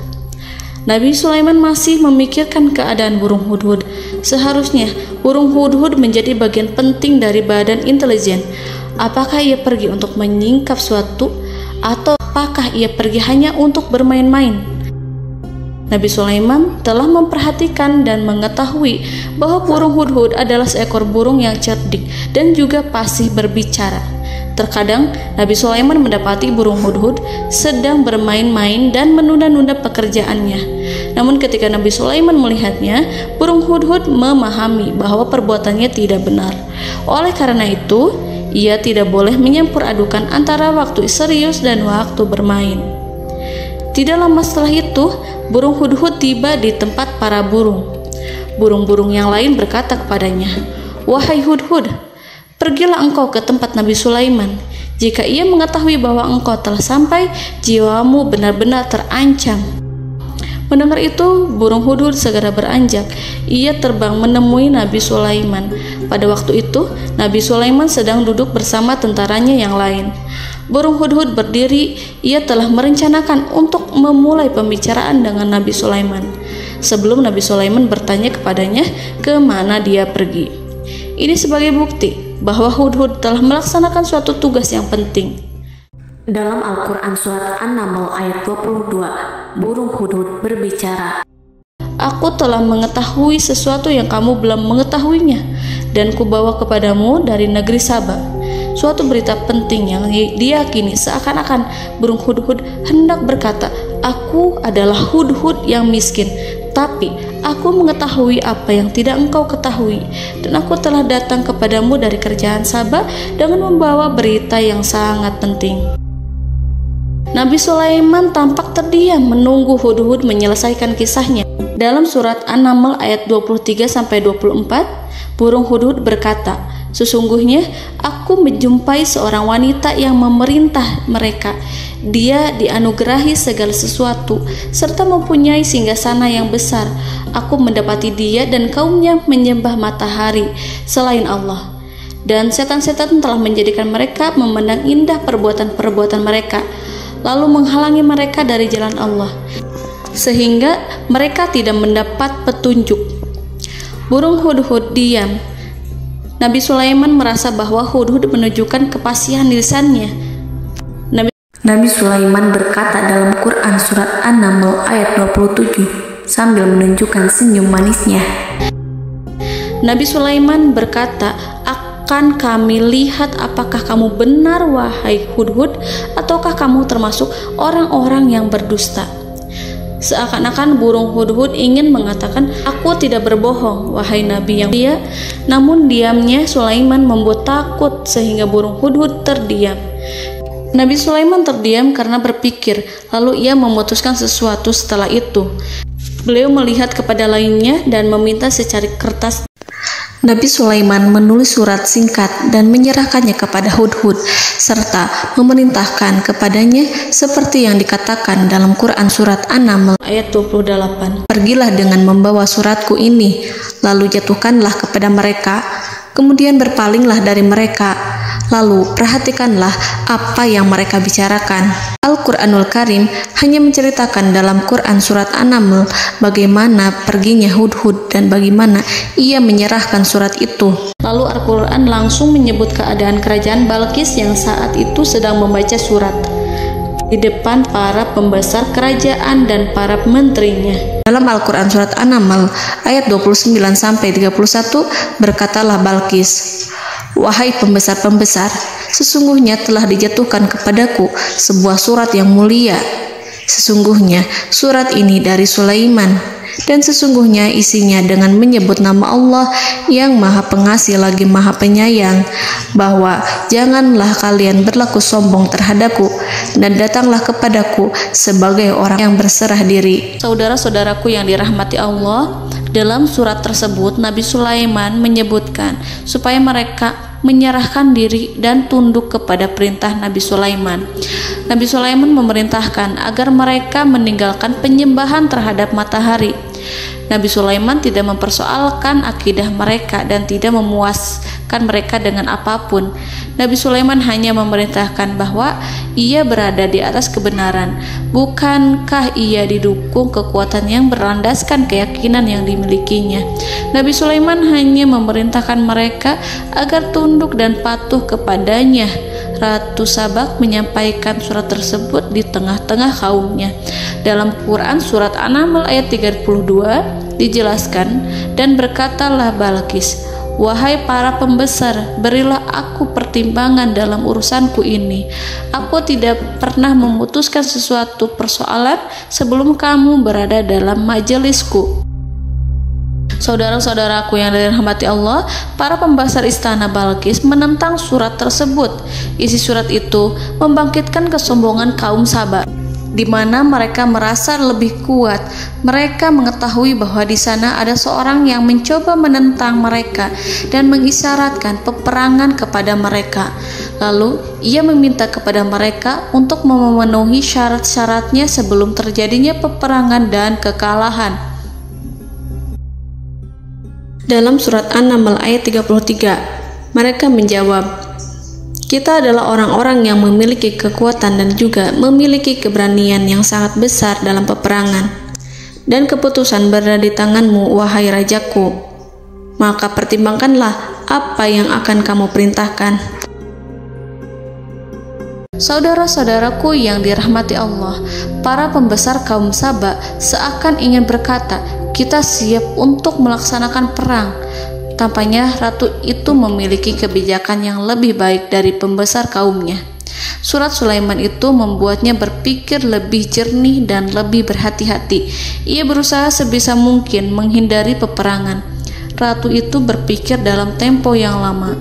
Speaker 2: Nabi Sulaiman masih memikirkan keadaan burung hudhud. Seharusnya burung hudhud menjadi bagian penting dari badan intelijen. Apakah ia pergi untuk menyingkap suatu, atau apakah ia pergi hanya untuk bermain-main? Nabi Sulaiman telah memperhatikan dan mengetahui bahwa burung hudhud adalah seekor burung yang cerdik dan juga fasih berbicara. Terkadang Nabi Sulaiman mendapati burung hudhud sedang bermain-main dan menunda-nunda pekerjaannya. Namun ketika Nabi Sulaiman melihatnya, burung hudhud memahami bahwa perbuatannya tidak benar. Oleh karena itu, ia tidak boleh menyampur adukan antara waktu serius dan waktu bermain. Tidak lama setelah itu, burung hudhud tiba di tempat para burung. Burung-burung yang lain berkata kepadanya, "Wahai hudhud, pergilah engkau ke tempat Nabi Sulaiman. Jika ia mengetahui bahwa engkau telah sampai, jiwamu benar-benar terancam." Mendengar itu, burung hudhud segera beranjak. Ia terbang menemui Nabi Sulaiman. Pada waktu itu, Nabi Sulaiman sedang duduk bersama tentaranya yang lain. Burung hudhud berdiri. Ia telah merencanakan untuk memulai pembicaraan dengan Nabi Sulaiman sebelum Nabi Sulaiman bertanya kepadanya kemana dia pergi. Ini sebagai bukti bahwa hudhud telah melaksanakan suatu tugas yang penting.
Speaker 3: Dalam Al-Quran Surat An-Naml ayat 22, burung hudhud berbicara,
Speaker 2: "Aku telah mengetahui sesuatu yang kamu belum mengetahuinya, dan kubawa kepadamu dari negeri Saba suatu berita penting yang diyakini seakan-akan burung hudhud hendak berkata, 'Aku adalah hudhud yang miskin, tapi aku mengetahui apa yang tidak engkau ketahui, dan aku telah datang kepadamu dari kerajaan Saba dengan membawa berita yang sangat penting.'" Nabi Sulaiman tampak terdiam menunggu hudhud menyelesaikan kisahnya. Dalam surat An-Naml ayat 23-24, burung hudhud berkata, Sesungguhnya aku menjumpai seorang wanita yang memerintah mereka. Dia dianugerahi segala sesuatu serta mempunyai singgasana yang besar. Aku mendapati dia dan kaumnya menyembah matahari selain Allah. Dan setan-setan telah menjadikan mereka memandang indah perbuatan-perbuatan mereka, lalu menghalangi mereka dari jalan Allah, sehingga mereka tidak mendapat petunjuk. Burung hudhud diam. Nabi Sulaiman merasa bahwa hudhud menunjukkan kepasihan lisannya.
Speaker 3: Nabi Sulaiman berkata dalam Quran surat An-Naml ayat 27 sambil menunjukkan senyum manisnya.
Speaker 2: Nabi Sulaiman berkata, "Akan kami lihat apakah kamu benar wahai hudhud, ataukah kamu termasuk orang-orang yang berdusta." Seakan-akan burung hudhud ingin mengatakan, "Aku tidak berbohong, wahai Nabi yang mulia." Namun diamnya Sulaiman membuat takut sehingga burung hudhud terdiam. Nabi Sulaiman terdiam karena berpikir, lalu ia memutuskan sesuatu setelah itu. Beliau melihat kepada lainnya dan meminta secari kertas.
Speaker 3: Nabi Sulaiman menulis surat singkat dan menyerahkannya kepada hudhud serta memerintahkan kepadanya seperti yang dikatakan dalam Quran surat An-Naml
Speaker 2: ayat 28.
Speaker 3: "Pergilah dengan membawa suratku ini, lalu jatuhkanlah kepada mereka, kemudian berpalinglah dari mereka, lalu perhatikanlah apa yang mereka bicarakan." Al-Quranul Karim hanya menceritakan dalam Quran surat An-Naml bagaimana perginya hudhud dan bagaimana ia menyerahkan surat itu.
Speaker 2: Lalu Al-Quran langsung menyebut keadaan kerajaan Balqis yang saat itu sedang membaca surat di depan para pembesar kerajaan dan para menterinya.
Speaker 3: Dalam Al-Quran surat An-Naml ayat 29-31 berkatalah Balqis, "Wahai pembesar-pembesar, sesungguhnya telah dijatuhkan kepadaku sebuah surat yang mulia. Sesungguhnya surat ini dari Sulaiman, dan sesungguhnya isinya dengan menyebut nama Allah yang Maha Pengasih lagi Maha Penyayang, bahwa janganlah kalian berlaku sombong terhadapku, dan datanglah kepadaku sebagai orang yang berserah diri."
Speaker 2: Saudara-saudaraku yang dirahmati Allah, dalam surat tersebut Nabi Sulaiman menyebutkan supaya mereka menyerahkan diri dan tunduk kepada perintah Nabi Sulaiman. Nabi Sulaiman memerintahkan agar mereka meninggalkan penyembahan terhadap matahari. Nabi Sulaiman tidak mempersoalkan akidah mereka dan tidak memuaskan mereka dengan apapun. Nabi Sulaiman hanya memerintahkan bahwa ia berada di atas kebenaran. Bukankah ia didukung kekuatan yang berlandaskan keyakinan yang dimilikinya? Nabi Sulaiman hanya memerintahkan mereka agar tunduk dan patuh kepadanya. Ratu Sabak menyampaikan surat tersebut di tengah-tengah kaumnya. Dalam Quran surat An-Naml ayat 32 dijelaskan, "Dan berkatalah Balqis, wahai para pembesar, berilah aku pertimbangan dalam urusanku ini. Aku tidak pernah memutuskan sesuatu persoalan sebelum kamu berada dalam majelisku." Saudara-saudaraku yang dirahmati Allah, para pembesar istana Balqis menentang surat tersebut. Isi surat itu membangkitkan kesombongan kaum Sabak, di mana mereka merasa lebih kuat. Mereka mengetahui bahwa di sana ada seorang yang mencoba menentang mereka dan mengisyaratkan peperangan kepada mereka. Lalu ia meminta kepada mereka untuk memenuhi syarat-syaratnya sebelum terjadinya peperangan dan kekalahan. Dalam surat An-Naml ayat 33, mereka menjawab, "Kita adalah orang-orang yang memiliki kekuatan dan juga memiliki keberanian yang sangat besar dalam peperangan. Dan keputusan berada di tanganmu, wahai rajaku. Maka pertimbangkanlah apa yang akan kamu perintahkan." Saudara-saudaraku yang dirahmati Allah, para pembesar kaum Sabak seakan ingin berkata, "Kita siap untuk melaksanakan perang." Tampaknya ratu itu memiliki kebijakan yang lebih baik dari pembesar kaumnya. Surat Sulaiman itu membuatnya berpikir lebih jernih dan lebih berhati-hati. Ia berusaha sebisa mungkin menghindari peperangan. Ratu itu berpikir dalam tempo yang lama.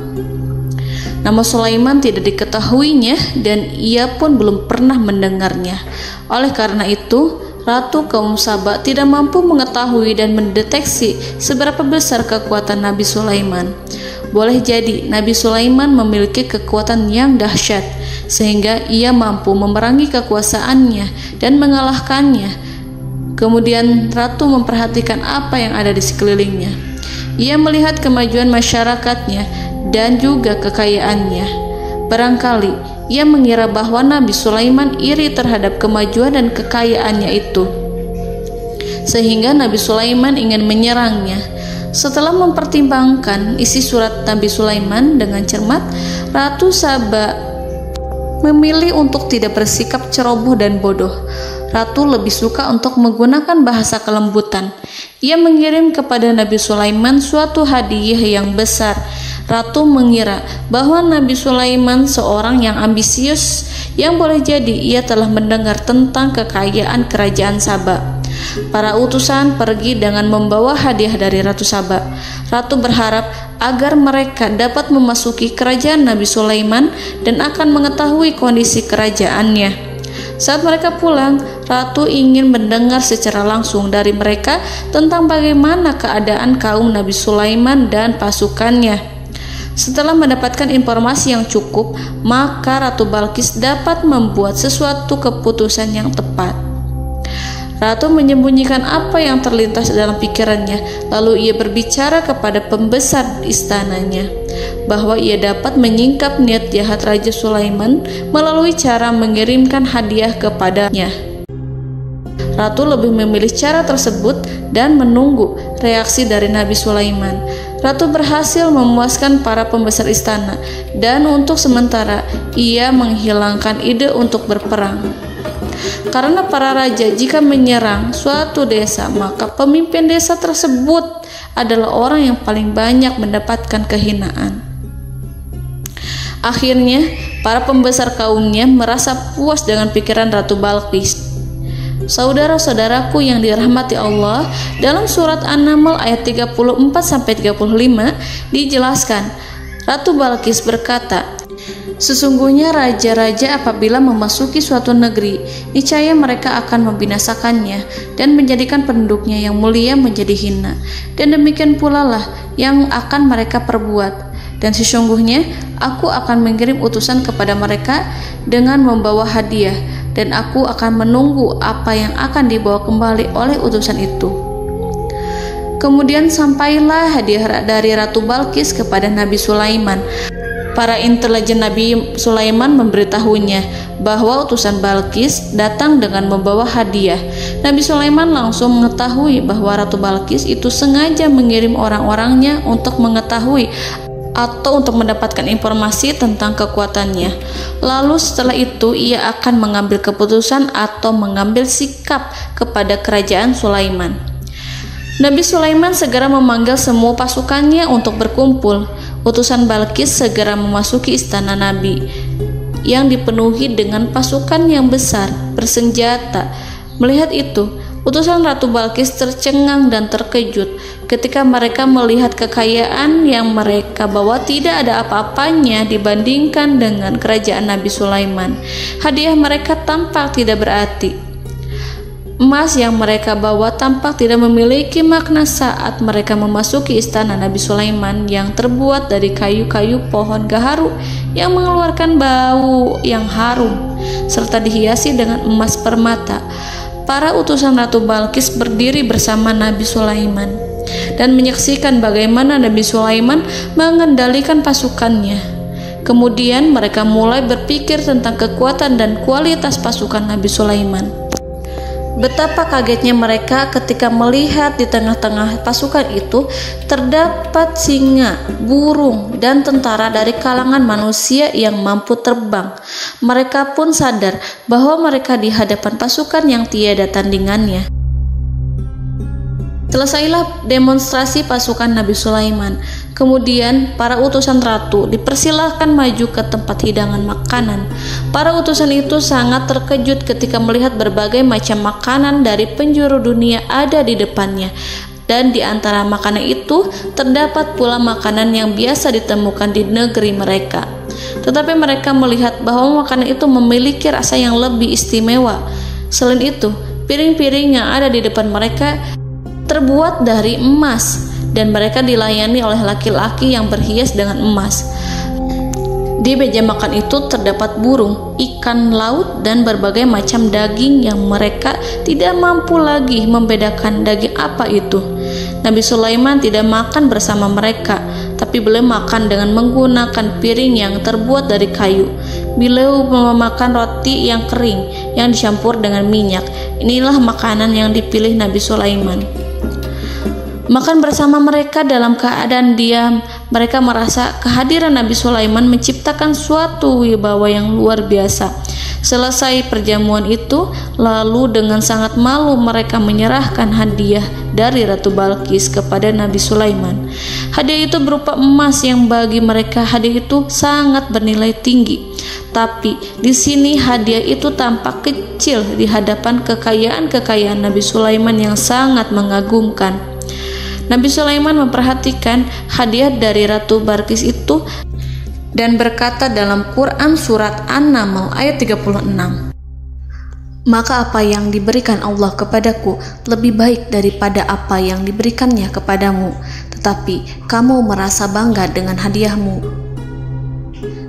Speaker 2: Nama Sulaiman tidak diketahuinya dan ia pun belum pernah mendengarnya. Oleh karena itu, Ratu kaum Sabak tidak mampu mengetahui dan mendeteksi seberapa besar kekuatan Nabi Sulaiman. boleh jadi Nabi Sulaiman memiliki kekuatan yang dahsyat sehingga ia mampu memerangi kekuasaannya dan mengalahkannya. Kemudian ratu memperhatikan apa yang ada di sekelilingnya. Ia melihat kemajuan masyarakatnya dan juga kekayaannya. Barangkali ia mengira bahwa Nabi Sulaiman iri terhadap kemajuan dan kekayaannya itu, sehingga Nabi Sulaiman ingin menyerangnya. Setelah mempertimbangkan isi surat Nabi Sulaiman dengan cermat, Ratu Saba memilih untuk tidak bersikap ceroboh dan bodoh. Ratu lebih suka untuk menggunakan bahasa kelembutan. Ia mengirim kepada Nabi Sulaiman suatu hadiah yang besar. Ratu mengira bahwa Nabi Sulaiman seorang yang ambisius, yang boleh jadi ia telah mendengar tentang kekayaan kerajaan Saba. Para utusan pergi dengan membawa hadiah dari Ratu Saba. Ratu berharap agar mereka dapat memasuki kerajaan Nabi Sulaiman dan akan mengetahui kondisi kerajaannya. Saat mereka pulang, Ratu ingin mendengar secara langsung dari mereka tentang bagaimana keadaan kaum Nabi Sulaiman dan pasukannya. Setelah mendapatkan informasi yang cukup, maka Ratu Balqis dapat membuat sesuatu keputusan yang tepat. Ratu menyembunyikan apa yang terlintas dalam pikirannya, lalu ia berbicara kepada pembesar istananya bahwa ia dapat menyingkap niat jahat Raja Sulaiman melalui cara mengirimkan hadiah kepadanya. Ratu lebih memilih cara tersebut dan menunggu reaksi dari Nabi Sulaiman. Ratu berhasil memuaskan para pembesar istana, dan untuk sementara ia menghilangkan ide untuk berperang. Karena para raja jika menyerang suatu desa, maka pemimpin desa tersebut adalah orang yang paling banyak mendapatkan kehinaan. Akhirnya, para pembesar kaumnya merasa puas dengan pikiran Ratu Balqis. Saudara-saudaraku yang dirahmati Allah, dalam surat An-Naml ayat 34-35 dijelaskan, Ratu Balqis berkata, "Sesungguhnya raja-raja apabila memasuki suatu negeri, niscaya mereka akan membinasakannya dan menjadikan penduduknya yang mulia menjadi hina. Dan demikian pula lah yang akan mereka perbuat. Dan sesungguhnya aku akan mengirim utusan kepada mereka dengan membawa hadiah, dan aku akan menunggu apa yang akan dibawa kembali oleh utusan itu." Kemudian sampailah hadiah dari Ratu Balqis kepada Nabi Sulaiman. Para intelijen Nabi Sulaiman memberitahunya bahwa utusan Balqis datang dengan membawa hadiah. Nabi Sulaiman langsung mengetahui bahwa Ratu Balqis itu sengaja mengirim orang-orangnya untuk mengetahui atau untuk mendapatkan informasi tentang kekuatannya. Lalu setelah itu ia akan mengambil keputusan atau mengambil sikap kepada kerajaan Sulaiman. Nabi Sulaiman segera memanggil semua pasukannya untuk berkumpul. Utusan Balqis segera memasuki istana Nabi yang dipenuhi dengan pasukan yang besar bersenjata. Melihat itu, utusan Ratu Balqis tercengang dan terkejut ketika mereka melihat kekayaan yang mereka bawa tidak ada apa-apanya dibandingkan dengan kerajaan Nabi Sulaiman. Hadiah mereka tampak tidak berarti. Emas yang mereka bawa tampak tidak memiliki makna saat mereka memasuki istana Nabi Sulaiman yang terbuat dari kayu-kayu pohon gaharu yang mengeluarkan bau yang harum serta dihiasi dengan emas permata. Para utusan Ratu Balqis berdiri bersama Nabi Sulaiman dan menyaksikan bagaimana Nabi Sulaiman mengendalikan pasukannya. Kemudian mereka mulai berpikir tentang kekuatan dan kualitas pasukan Nabi Sulaiman. Betapa kagetnya mereka ketika melihat di tengah-tengah pasukan itu terdapat singa, burung, dan tentara dari kalangan manusia yang mampu terbang. Mereka pun sadar bahwa mereka di hadapan pasukan yang tiada tandingannya. Selesailah demonstrasi pasukan Nabi Sulaiman. Kemudian para utusan ratu dipersilahkan maju ke tempat hidangan makanan. Para utusan itu sangat terkejut ketika melihat berbagai macam makanan dari penjuru dunia ada di depannya. Dan di antara makanan itu terdapat pula makanan yang biasa ditemukan di negeri mereka. Tetapi mereka melihat bahwa makanan itu memiliki rasa yang lebih istimewa. Selain itu, piring-piring yang ada di depan mereka terbuat dari emas dan mereka dilayani oleh laki-laki yang berhias dengan emas. Di meja makan itu terdapat burung, ikan laut, dan berbagai macam daging yang mereka tidak mampu lagi membedakan daging apa itu. Nabi Sulaiman tidak makan bersama mereka, tapi beliau makan dengan menggunakan piring yang terbuat dari kayu. Beliau memakan roti yang kering yang dicampur dengan minyak. Inilah makanan yang dipilih Nabi Sulaiman. Makan bersama mereka dalam keadaan diam, mereka merasa kehadiran Nabi Sulaiman menciptakan suatu wibawa yang luar biasa. Selesai perjamuan itu, lalu dengan sangat malu mereka menyerahkan hadiah dari Ratu Balqis kepada Nabi Sulaiman. Hadiah itu berupa emas yang bagi mereka hadiah itu sangat bernilai tinggi. Tapi di sini hadiah itu tampak kecil di hadapan kekayaan Nabi Sulaiman yang sangat mengagumkan. Nabi Sulaiman memperhatikan hadiah dari Ratu Balqis itu dan berkata dalam Quran surat An-Naml ayat 36, "Maka apa yang diberikan Allah kepadaku lebih baik daripada apa yang diberikannya kepadamu, tetapi kamu merasa bangga dengan hadiahmu."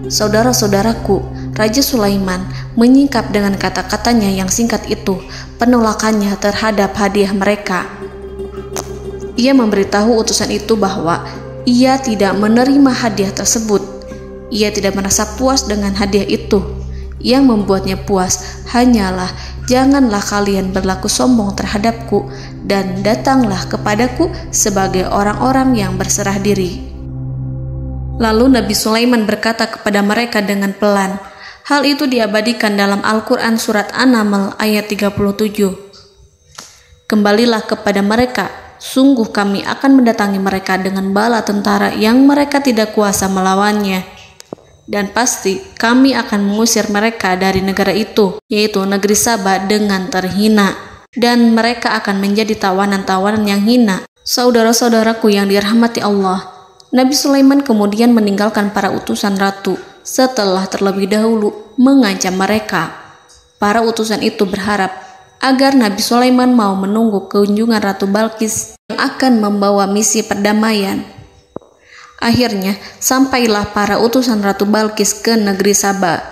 Speaker 2: Saudara-saudaraku, Raja Sulaiman menyingkap dengan kata-katanya yang singkat itu penolakannya terhadap hadiah mereka. Ia memberitahu utusan itu bahwa ia tidak menerima hadiah tersebut. Ia tidak merasa puas dengan hadiah itu. Yang membuatnya puas hanyalah, janganlah kalian berlaku sombong terhadapku dan datanglah kepadaku sebagai orang-orang yang berserah diri. Lalu Nabi Sulaiman berkata kepada mereka dengan pelan. Hal itu diabadikan dalam Al-Quran surat An-Naml ayat 37. "Kembalilah kepada mereka, sungguh kami akan mendatangi mereka dengan bala tentara yang mereka tidak kuasa melawannya. Dan pasti kami akan mengusir mereka dari negara itu, yaitu negeri Saba, dengan terhina. Dan mereka akan menjadi tawanan-tawanan yang hina." Saudara-saudaraku yang dirahmati Allah, Nabi Sulaiman kemudian meninggalkan para utusan ratu setelah terlebih dahulu mengancam mereka. Para utusan itu berharap agar Nabi Sulaiman mau menunggu kunjungan Ratu Balqis yang akan membawa misi perdamaian. Akhirnya, sampailah para utusan Ratu Balqis ke negeri Saba.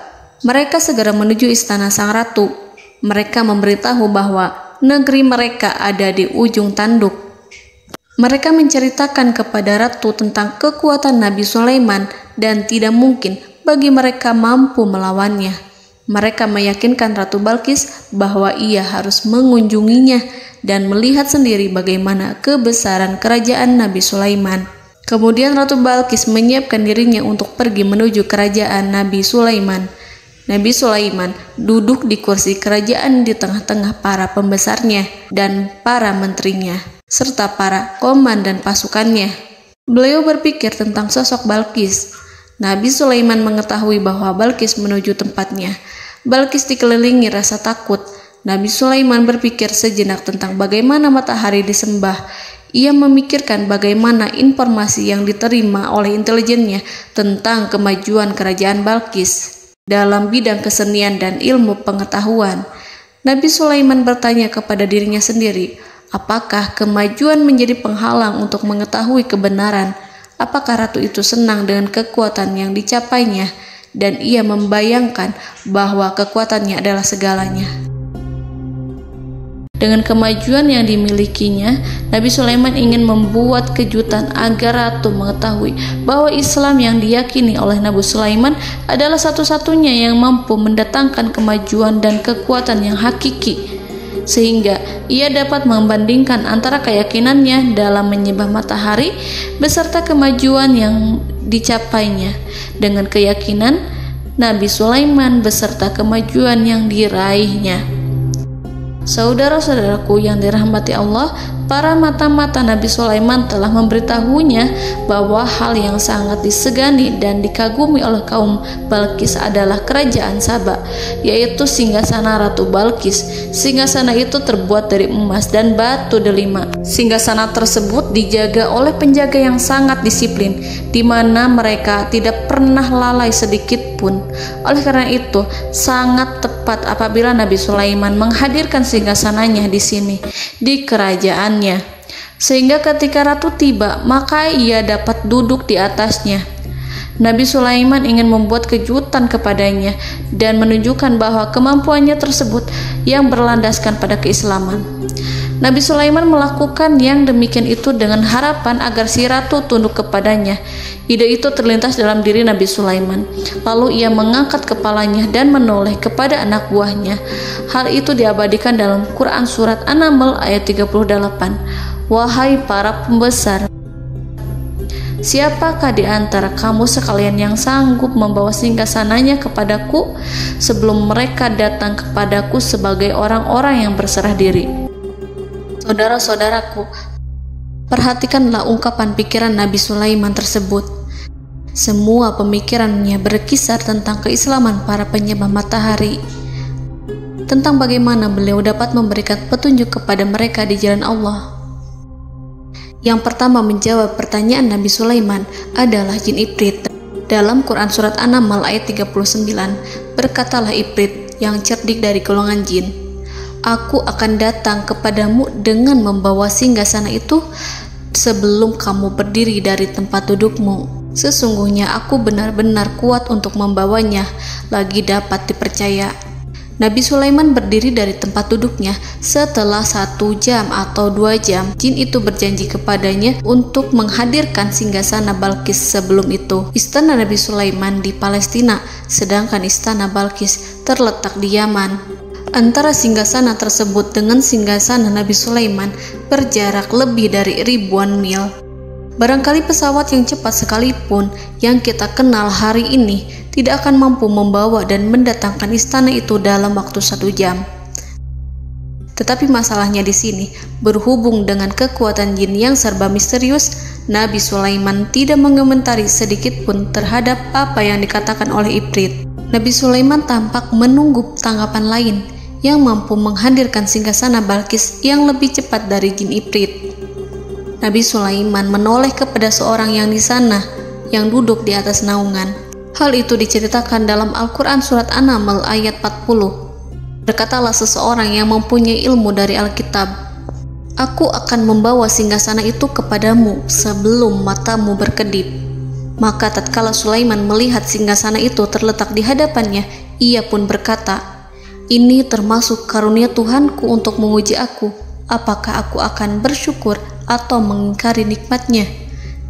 Speaker 2: Mereka segera menuju istana sang ratu. Mereka memberitahu bahwa negeri mereka ada di ujung tanduk. Mereka menceritakan kepada ratu tentang kekuatan Nabi Sulaiman dan tidak mungkin bagi mereka mampu melawannya. Mereka meyakinkan Ratu Balqis bahwa ia harus mengunjunginya dan melihat sendiri bagaimana kebesaran kerajaan Nabi Sulaiman. Kemudian Ratu Balqis menyiapkan dirinya untuk pergi menuju kerajaan Nabi Sulaiman. Nabi Sulaiman duduk di kursi kerajaan di tengah-tengah para pembesarnya dan para menterinya, serta para komandan pasukannya. Beliau berpikir tentang sosok Balqis. Nabi Sulaiman mengetahui bahwa Balqis menuju tempatnya. Balqis dikelilingi rasa takut. Nabi Sulaiman berpikir sejenak tentang bagaimana matahari disembah. Ia memikirkan bagaimana informasi yang diterima oleh intelijennya tentang kemajuan kerajaan Balqis dalam bidang kesenian dan ilmu pengetahuan. Nabi Sulaiman bertanya kepada dirinya sendiri, apakah kemajuan menjadi penghalang untuk mengetahui kebenaran? Apakah ratu itu senang dengan kekuatan yang dicapainya? Dan ia membayangkan bahwa kekuatannya adalah segalanya. Dengan kemajuan yang dimilikinya, Nabi Sulaiman ingin membuat kejutan agar ratu mengetahui bahwa Islam yang diyakini oleh Nabi Sulaiman adalah satu-satunya yang mampu mendatangkan kemajuan dan kekuatan yang hakiki, sehingga ia dapat membandingkan antara keyakinannya dalam menyembah matahari beserta kemajuan yang dicapainya dengan keyakinan Nabi Sulaiman beserta kemajuan yang diraihnya. Saudara-saudaraku yang dirahmati Allah, para mata-mata Nabi Sulaiman telah memberitahunya bahwa hal yang sangat disegani dan dikagumi oleh kaum Balqis adalah kerajaan Saba, yaitu singgasana Ratu Balqis. Singgasana itu terbuat dari emas dan batu delima. Singgasana tersebut dijaga oleh penjaga yang sangat disiplin, di mana mereka tidak pernah lalai sedikit pun. Oleh karena itu, sangat tepat apabila Nabi Sulaiman menghadirkan singgasananya di sini, di kerajaannya. sehingga ketika ratu tiba, maka ia dapat duduk di atasnya. Nabi Sulaiman ingin membuat kejutan kepadanya dan menunjukkan bahwa kemampuannya tersebut yang berlandaskan pada keislaman. Nabi Sulaiman melakukan yang demikian itu dengan harapan agar si ratu tunduk kepadanya. Ide itu terlintas dalam diri Nabi Sulaiman. Lalu ia mengangkat kepalanya dan menoleh kepada anak buahnya. Hal itu diabadikan dalam Quran Surat An-Naml ayat 38. Wahai para pembesar, siapakah di antara kamu sekalian yang sanggup membawa singgasananya kepadaku sebelum mereka datang kepadaku sebagai orang-orang yang berserah diri? Saudara-saudaraku, perhatikanlah ungkapan pikiran Nabi Sulaiman tersebut. Semua pemikirannya berkisar tentang keislaman para penyembah matahari, tentang bagaimana beliau dapat memberikan petunjuk kepada mereka di jalan Allah. Yang pertama menjawab pertanyaan Nabi Sulaiman adalah jin Ifrit. Dalam Quran Surat An-Naml ayat 39, berkatalah Ifrit yang cerdik dari golongan jin, "Aku akan datang kepadamu dengan membawa singgasana itu sebelum kamu berdiri dari tempat dudukmu. Sesungguhnya aku benar-benar kuat untuk membawanya, lagi dapat dipercaya." Nabi Sulaiman berdiri dari tempat duduknya. Setelah 1 jam atau 2 jam, jin itu berjanji kepadanya untuk menghadirkan singgasana Balkis. Sebelum itu, istana Nabi Sulaiman di Palestina, sedangkan istana Balkis terletak di Yaman. Antara singgasana tersebut dengan singgasana Nabi Sulaiman berjarak lebih dari ribuan mil. Barangkali pesawat yang cepat sekalipun yang kita kenal hari ini tidak akan mampu membawa dan mendatangkan istana itu dalam waktu 1 jam. Tetapi masalahnya di sini, berhubung dengan kekuatan jin yang serba misterius, Nabi Sulaiman tidak mengomentari sedikit pun terhadap apa yang dikatakan oleh Ifrit. Nabi Sulaiman tampak menunggu tanggapan lain yang mampu menghadirkan singgasana Balkis yang lebih cepat dari jin Ifrit. Nabi Sulaiman menoleh kepada seorang yang di sana, yang duduk di atas naungan. Hal itu diceritakan dalam Al-Quran Surat An-Naml ayat 40. Berkatalah seseorang yang mempunyai ilmu dari Alkitab, "Aku akan membawa singgasana itu kepadamu sebelum matamu berkedip." Maka tatkala Sulaiman melihat singgasana itu terletak di hadapannya, ia pun berkata, "Ini termasuk karunia Tuhanku untuk menguji aku. Apakah aku akan bersyukur atau mengingkari nikmatnya?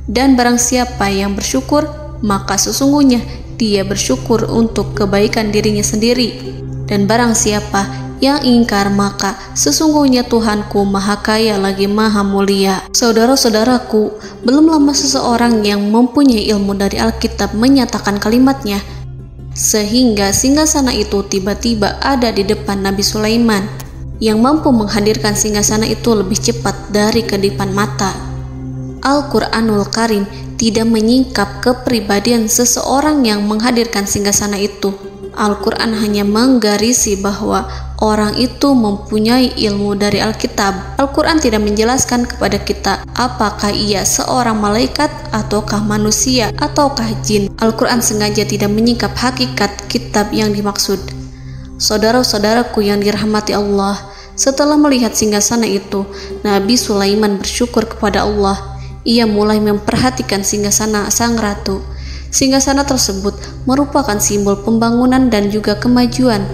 Speaker 2: Dan barang siapa yang bersyukur, maka sesungguhnya dia bersyukur untuk kebaikan dirinya sendiri. Dan barang siapa yang ingkar, maka sesungguhnya Tuhanku maha kaya lagi maha mulia." Saudara-saudaraku, belum lama seseorang yang mempunyai ilmu dari Alkitab menyatakan kalimatnya, sehingga singgasana itu tiba-tiba ada di depan Nabi Sulaiman, yang mampu menghadirkan singgasana itu lebih cepat dari kedipan mata. Al-Quranul Karim tidak menyingkap kepribadian seseorang yang menghadirkan singgasana itu. Al-Quran hanya menggarisi bahwa orang itu mempunyai ilmu dari Alkitab. Al-Quran tidak menjelaskan kepada kita apakah ia seorang malaikat ataukah manusia ataukah jin. Al-Quran sengaja tidak menyingkap hakikat kitab yang dimaksud. Saudara-saudaraku yang dirahmati Allah, setelah melihat singgasana itu, Nabi Sulaiman bersyukur kepada Allah. Ia mulai memperhatikan singgasana sang ratu. Singgasana tersebut merupakan simbol pembangunan dan juga kemajuan,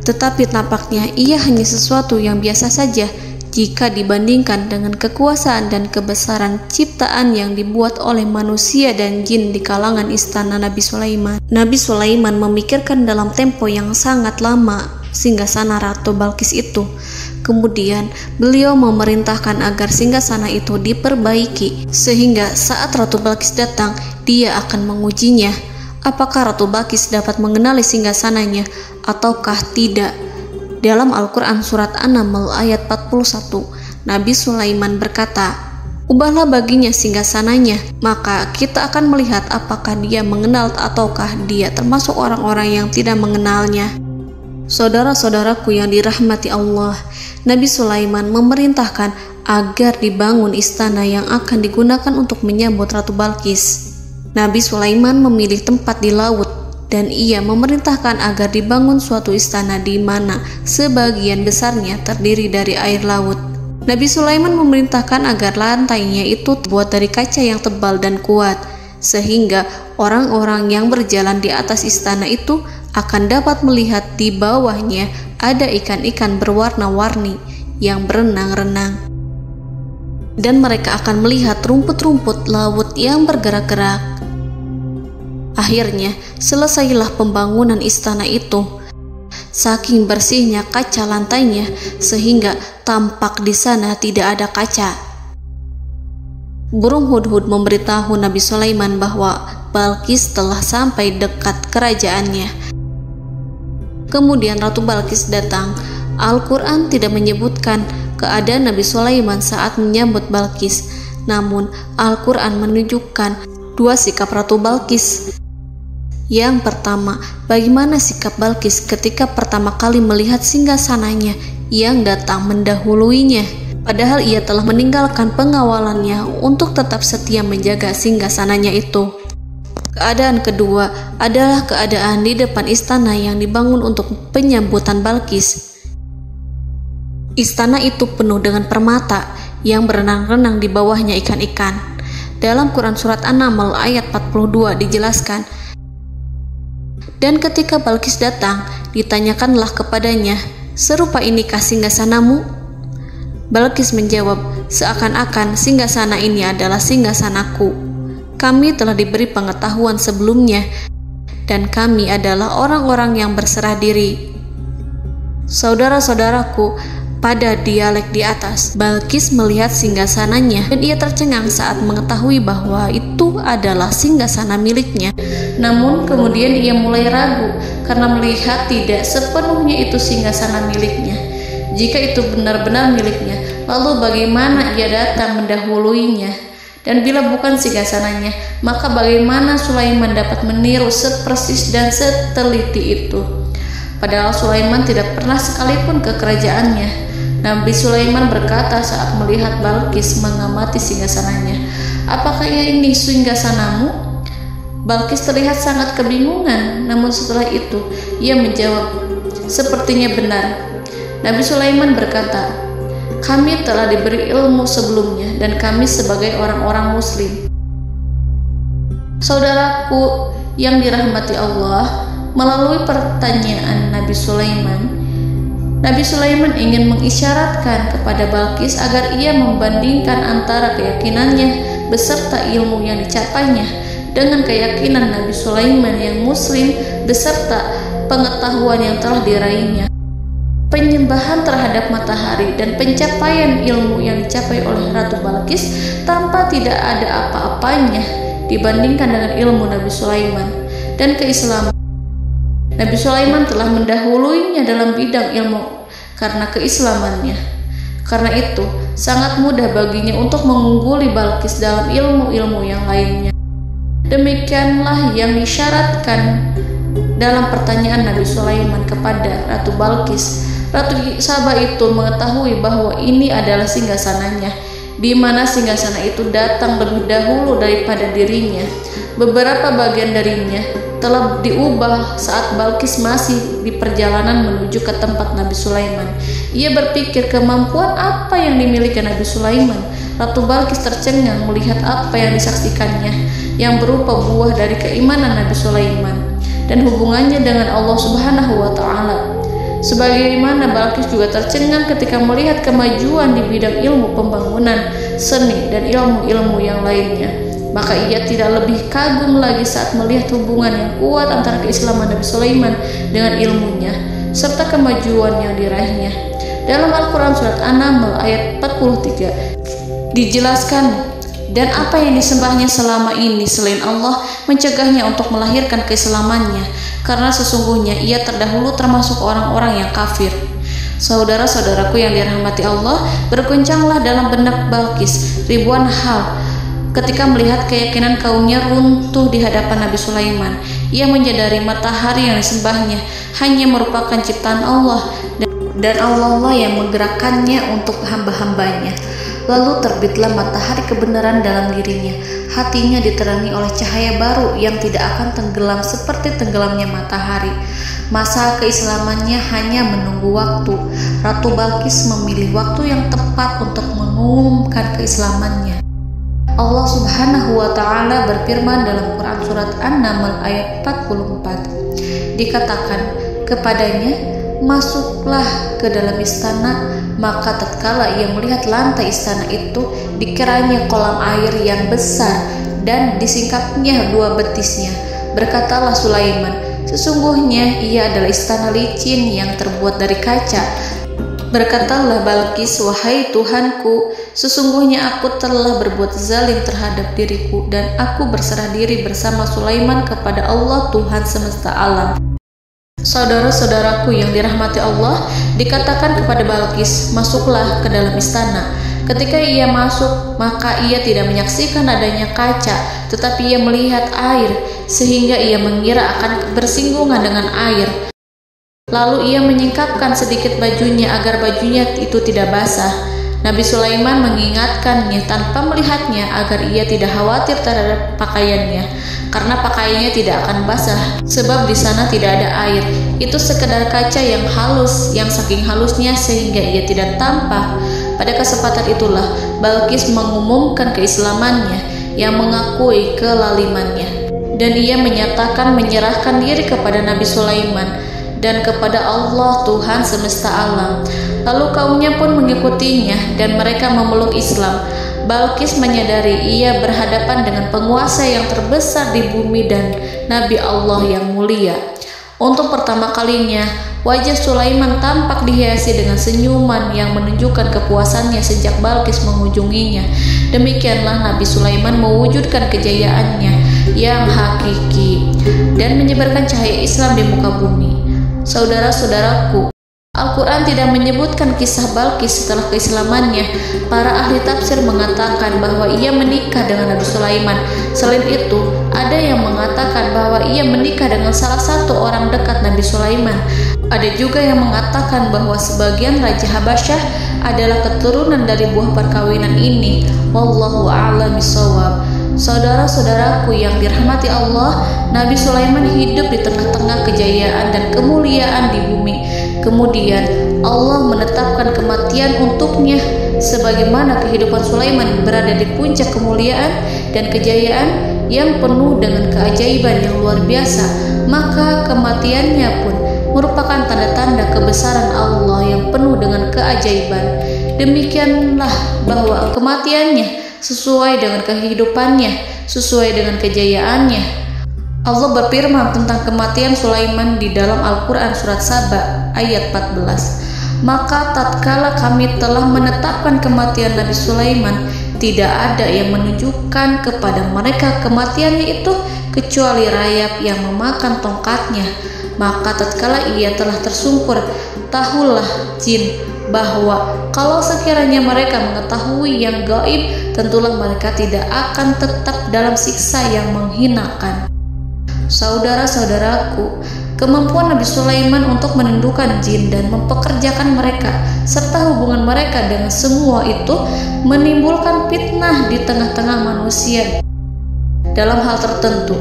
Speaker 2: tetapi tampaknya ia hanya sesuatu yang biasa saja jika dibandingkan dengan kekuasaan dan kebesaran ciptaan yang dibuat oleh manusia dan jin di kalangan istana Nabi Sulaiman. Nabi Sulaiman memikirkan dalam tempo yang sangat lama singgasana Ratu Balkis itu. Kemudian beliau memerintahkan agar singgasana itu diperbaiki, sehingga saat Ratu Balkis datang, dia akan mengujinya. Apakah Ratu Balkis dapat mengenali singgasananya ataukah tidak? Dalam Al-Quran Surat An-Naml ayat 41, Nabi Sulaiman berkata, "Ubahlah baginya singgasananya, maka kita akan melihat apakah dia mengenal ataukah dia termasuk orang-orang yang tidak mengenalnya." Saudara-saudaraku yang dirahmati Allah, Nabi Sulaiman memerintahkan agar dibangun istana yang akan digunakan untuk menyambut Ratu Balkis. Nabi Sulaiman memilih tempat di laut, dan ia memerintahkan agar dibangun suatu istana di mana sebagian besarnya terdiri dari air laut. Nabi Sulaiman memerintahkan agar lantainya itu terbuat dari kaca yang tebal dan kuat, sehingga orang-orang yang berjalan di atas istana itu akan dapat melihat di bawahnya ada ikan-ikan berwarna-warni yang berenang-renang. Dan mereka akan melihat rumput-rumput laut yang bergerak-gerak. Akhirnya, selesailah pembangunan istana itu. Saking bersihnya kaca lantainya, sehingga tampak di sana tidak ada kaca. Burung hudhud memberitahu Nabi Sulaiman bahwa Balqis telah sampai dekat kerajaannya. Kemudian Ratu Balqis datang. Al-Quran tidak menyebutkan keadaan Nabi Sulaiman saat menyambut Balqis, namun Al-Quran menunjukkan dua sikap Ratu Balqis. Yang pertama, bagaimana sikap Balqis ketika pertama kali melihat singgasananya yang datang mendahuluinya, padahal ia telah meninggalkan pengawalannya untuk tetap setia menjaga singgasananya itu. Keadaan kedua adalah keadaan di depan istana yang dibangun untuk penyambutan Balqis. Istana itu penuh dengan permata yang berenang-renang di bawahnya ikan-ikan. Dalam Quran Surat An-Naml ayat 42 dijelaskan, dan ketika Balqis datang, ditanyakanlah kepadanya, "Serupa inikah singgasanamu?" Balqis menjawab, "Seakan-akan singgasana ini adalah singgasanaku. Kami telah diberi pengetahuan sebelumnya, dan kami adalah orang-orang yang berserah diri." Saudara-saudaraku, pada dialek di atas, Balqis melihat singgasananya dan ia tercengang saat mengetahui bahwa itu adalah singgasana miliknya. Namun kemudian ia mulai ragu karena melihat tidak sepenuhnya itu singgasana miliknya. Jika itu benar-benar miliknya, lalu bagaimana ia datang mendahuluinya? Dan bila bukan singgasananya, maka bagaimana Sulaiman dapat meniru sepersis dan seteliti itu? Padahal Sulaiman tidak pernah sekalipun ke kerajaannya. Nabi Sulaiman berkata saat melihat Balqis mengamati singgasananya, "Apakah ini singgasanamu?" Balqis terlihat sangat kebingungan, namun setelah itu ia menjawab, "Sepertinya benar." Nabi Sulaiman berkata, "Kami telah diberi ilmu sebelumnya dan kami sebagai orang-orang muslim." Saudaraku yang dirahmati Allah, melalui pertanyaan Nabi Sulaiman ingin mengisyaratkan kepada Balqis agar ia membandingkan antara keyakinannya beserta ilmu yang dicapainya dengan keyakinan Nabi Sulaiman yang muslim beserta pengetahuan yang telah diraihnya. Penyembahan terhadap matahari dan pencapaian ilmu yang dicapai oleh Ratu Balqis tanpa tidak ada apa-apanya dibandingkan dengan ilmu Nabi Sulaiman dan keislaman. Nabi Sulaiman telah mendahuluinya dalam bidang ilmu karena keislamannya. Karena itu, sangat mudah baginya untuk mengungguli Balqis dalam ilmu-ilmu yang lainnya. Demikianlah yang disyaratkan dalam pertanyaan Nabi Sulaiman kepada Ratu Balqis. Ratu Saba itu mengetahui bahwa ini adalah singgasananya, di mana singgasana itu datang lebih dahulu daripada dirinya. Beberapa bagian darinya telah diubah saat Balqis masih di perjalanan menuju ke tempat Nabi Sulaiman. Ia berpikir kemampuan apa yang dimiliki Nabi Sulaiman. Ratu Balqis tercengang melihat apa yang disaksikannya, yang berupa buah dari keimanan Nabi Sulaiman dan hubungannya dengan Allah Subhanahu wa Ta'ala. Sebagaimana Balqis juga tercengang ketika melihat kemajuan di bidang ilmu pembangunan, seni, dan ilmu-ilmu yang lainnya. Maka ia tidak lebih kagum lagi saat melihat hubungan yang kuat antara keislaman Nabi Sulaiman dengan ilmunya serta kemajuan yang diraihnya. Dalam Al-Quran Surat An-Naml ayat 43 dijelaskan, dan apa yang disembahnya selama ini selain Allah mencegahnya untuk melahirkan keislamannya, karena sesungguhnya ia terdahulu termasuk orang-orang yang kafir. Saudara-saudaraku yang dirahmati Allah, berguncanglah dalam benak Balqis ribuan hal ketika melihat keyakinan kaumnya runtuh di hadapan Nabi Sulaiman. Ia menyadari matahari yang disembahnya hanya merupakan ciptaan Allah, dan Allah lah yang menggerakkannya untuk hamba-hambanya. Lalu terbitlah matahari kebenaran dalam dirinya. Hatinya diterangi oleh cahaya baru yang tidak akan tenggelam seperti tenggelamnya matahari. Masa keislamannya hanya menunggu waktu. Ratu Balqis memilih waktu yang tepat untuk mengumumkan keislamannya. Allah Subhanahu wa Ta'ala berfirman dalam Quran Surat An-Naml ayat 44. Dikatakan kepadanya, masuklah ke dalam istana. Maka tatkala ia melihat lantai istana itu, dikiranya kolam air yang besar dan disingkapnya 2 betisnya. Berkatalah Sulaiman, sesungguhnya ia adalah istana licin yang terbuat dari kaca. Berkatalah Balqis, wahai Tuhanku, sesungguhnya aku telah berbuat zalim terhadap diriku dan aku berserah diri bersama Sulaiman kepada Allah Tuhan semesta alam. Saudara-saudaraku yang dirahmati Allah, dikatakan kepada Balqis, masuklah ke dalam istana. Ketika ia masuk, maka ia tidak menyaksikan adanya kaca, tetapi ia melihat air, sehingga ia mengira akan bersinggungan dengan air. Lalu ia menyingkapkan sedikit bajunya agar bajunya itu tidak basah. Nabi Sulaiman mengingatkannya tanpa melihatnya agar ia tidak khawatir terhadap pakaiannya, karena pakaiannya tidak akan basah sebab di sana tidak ada air. Itu sekedar kaca yang halus, yang saking halusnya sehingga ia tidak tampak. Pada kesempatan itulah Balqis mengumumkan keislamannya yang mengakui kelalimannya, dan ia menyatakan menyerahkan diri kepada Nabi Sulaiman dan kepada Allah Tuhan semesta alam. Lalu kaumnya pun mengikutinya dan mereka memeluk Islam. Balqis menyadari ia berhadapan dengan penguasa yang terbesar di bumi dan Nabi Allah yang mulia. Untuk pertama kalinya, wajah Sulaiman tampak dihiasi dengan senyuman yang menunjukkan kepuasannya sejak Balqis mengunjunginya. Demikianlah Nabi Sulaiman mewujudkan kejayaannya yang hakiki dan menyebarkan cahaya Islam di muka bumi. Saudara-saudaraku, Al-Quran tidak menyebutkan kisah Balqis setelah keislamannya. Para ahli tafsir mengatakan bahwa ia menikah dengan Nabi Sulaiman. Selain itu, ada yang mengatakan bahwa ia menikah dengan salah satu orang dekat Nabi Sulaiman. Ada juga yang mengatakan bahwa sebagian Raja Habasyah adalah keturunan dari buah perkawinan ini. Wallahu a'lam bishawab. Saudara-saudaraku yang dirahmati Allah, Nabi Sulaiman hidup di tengah-tengah kejayaan dan kemuliaan di bumi. Kemudian Allah menetapkan kematian untuknya, sebagaimana kehidupan Sulaiman berada di puncak kemuliaan dan kejayaan yang penuh dengan keajaiban yang luar biasa, maka kematiannya pun merupakan tanda-tanda kebesaran Allah yang penuh dengan keajaiban. Demikianlah bahwa kematiannya sesuai dengan kehidupannya, sesuai dengan kejayaannya. Allah berfirman tentang kematian Sulaiman di dalam Al-Quran Surat Saba ayat 14. Maka tatkala kami telah menetapkan kematian Nabi Sulaiman, tidak ada yang menunjukkan kepada mereka kematiannya itu kecuali rayap yang memakan tongkatnya. Maka tatkala ia telah tersungkur, tahulah jin bahwa kalau sekiranya mereka mengetahui yang gaib, tentulah mereka tidak akan tetap dalam siksa yang menghinakan. Saudara-saudaraku, kemampuan Nabi Sulaiman untuk menundukkan jin dan mempekerjakan mereka serta hubungan mereka dengan semua itu menimbulkan fitnah di tengah-tengah manusia dalam hal tertentu.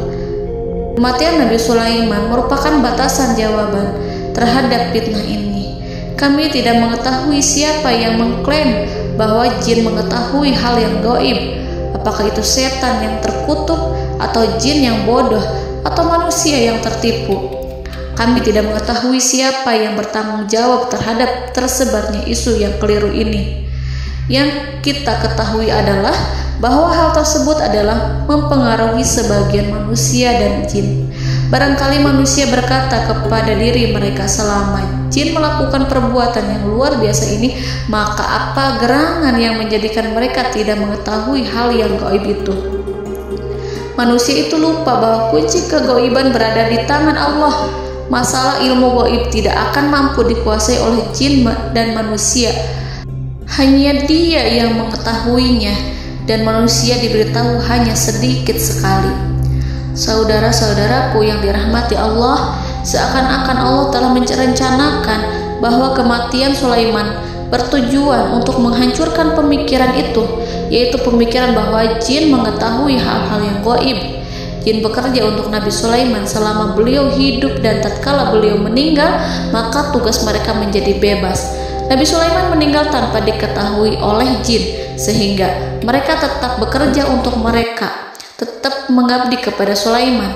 Speaker 2: Kematian Nabi Sulaiman merupakan batasan jawaban terhadap fitnah ini. Kami tidak mengetahui siapa yang mengklaim bahwa jin mengetahui hal yang gaib. Apakah itu setan yang terkutuk, atau jin yang bodoh, atau manusia yang tertipu? Kami tidak mengetahui siapa yang bertanggung jawab terhadap tersebarnya isu yang keliru ini. Yang kita ketahui adalah bahwa hal tersebut adalah mempengaruhi sebagian manusia dan jin. Barangkali manusia berkata kepada diri mereka, selama jin melakukan perbuatan yang luar biasa ini, maka apa gerangan yang menjadikan mereka tidak mengetahui hal yang gaib itu? Manusia itu lupa bahwa kunci kegaiban berada di tangan Allah. Masalah ilmu gaib tidak akan mampu dikuasai oleh jin dan manusia. Hanya Dia yang mengetahuinya, dan manusia diberitahu hanya sedikit sekali. Saudara-saudaraku yang dirahmati Allah, seakan-akan Allah telah merencanakan bahwa kematian Sulaiman bertujuan untuk menghancurkan pemikiran itu, yaitu pemikiran bahwa jin mengetahui hal-hal yang gaib. Jin bekerja untuk Nabi Sulaiman selama beliau hidup, dan tatkala beliau meninggal, maka tugas mereka menjadi bebas. Nabi Sulaiman meninggal tanpa diketahui oleh jin, sehingga mereka tetap bekerja untuk mereka, tetap mengabdi kepada Sulaiman.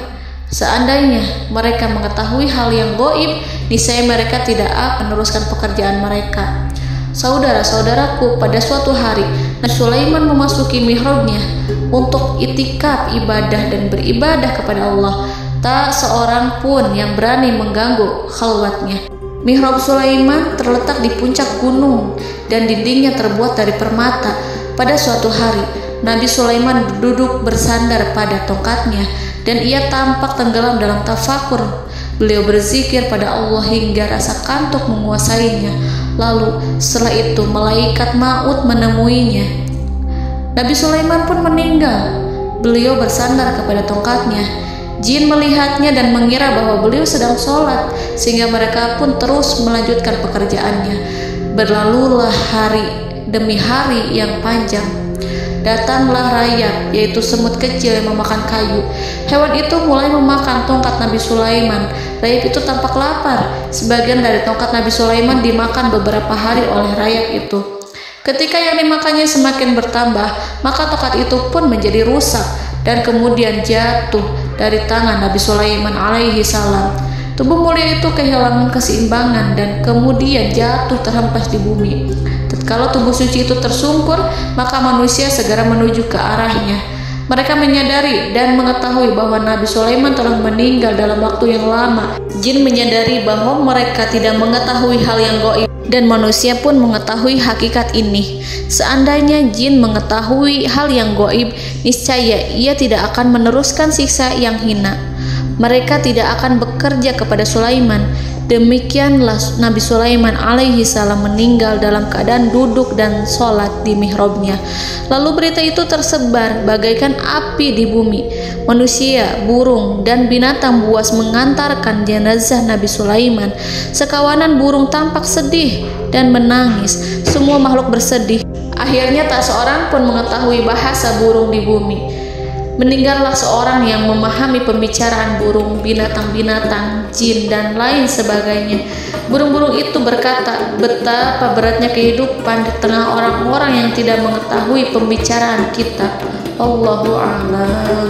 Speaker 2: Seandainya mereka mengetahui hal yang gaib, niscaya mereka tidak akan meneruskan pekerjaan mereka. Saudara-saudaraku, pada suatu hari Nabi Sulaiman memasuki mihrabnya untuk itikaf ibadah dan beribadah kepada Allah. Tak seorang pun yang berani mengganggu khalwatnya. Mihrab Sulaiman terletak di puncak gunung dan dindingnya terbuat dari permata. Pada suatu hari, Nabi Sulaiman duduk bersandar pada tongkatnya dan ia tampak tenggelam dalam tafakur. Beliau berzikir pada Allah hingga rasa kantuk menguasainya. Lalu setelah itu malaikat maut menemuinya. Nabi Sulaiman pun meninggal. Beliau bersandar kepada tongkatnya. Jin melihatnya dan mengira bahwa beliau sedang sholat, sehingga mereka pun terus melanjutkan pekerjaannya. Berlalulah hari demi hari yang panjang. Datanglah rayap, yaitu semut kecil yang memakan kayu. Hewan itu mulai memakan tongkat Nabi Sulaiman. Rayap itu tampak lapar. Sebagian dari tongkat Nabi Sulaiman dimakan beberapa hari oleh rayap itu. Ketika yang dimakannya semakin bertambah, maka tongkat itu pun menjadi rusak dan kemudian jatuh dari tangan Nabi Sulaiman alaihi salam. Tubuh mulia itu kehilangan keseimbangan dan kemudian jatuh terhempas di bumi. Tatkala tubuh suci itu tersungkur, maka manusia segera menuju ke arahnya. Mereka menyadari dan mengetahui bahwa Nabi Sulaiman telah meninggal dalam waktu yang lama. Jin menyadari bahwa mereka tidak mengetahui hal yang gaib, dan manusia pun mengetahui hakikat ini. Seandainya jin mengetahui hal yang gaib, niscaya ia tidak akan meneruskan siksa yang hina. Mereka tidak akan bekerja kepada Sulaiman. Demikianlah Nabi Sulaiman alaihi salam meninggal dalam keadaan duduk dan sholat di mihrabnya. Lalu berita itu tersebar bagaikan api di bumi. Manusia, burung, dan binatang buas mengantarkan jenazah Nabi Sulaiman. Sekawanan burung tampak sedih dan menangis. Semua makhluk bersedih. Akhirnya tak seorang pun mengetahui bahasa burung di bumi. Meninggallah seorang yang memahami pembicaraan burung, binatang-binatang, jin, dan lain sebagainya. Burung-burung itu berkata, betapa beratnya kehidupan di tengah orang-orang yang tidak mengetahui pembicaraan kita. Allahu a'lam.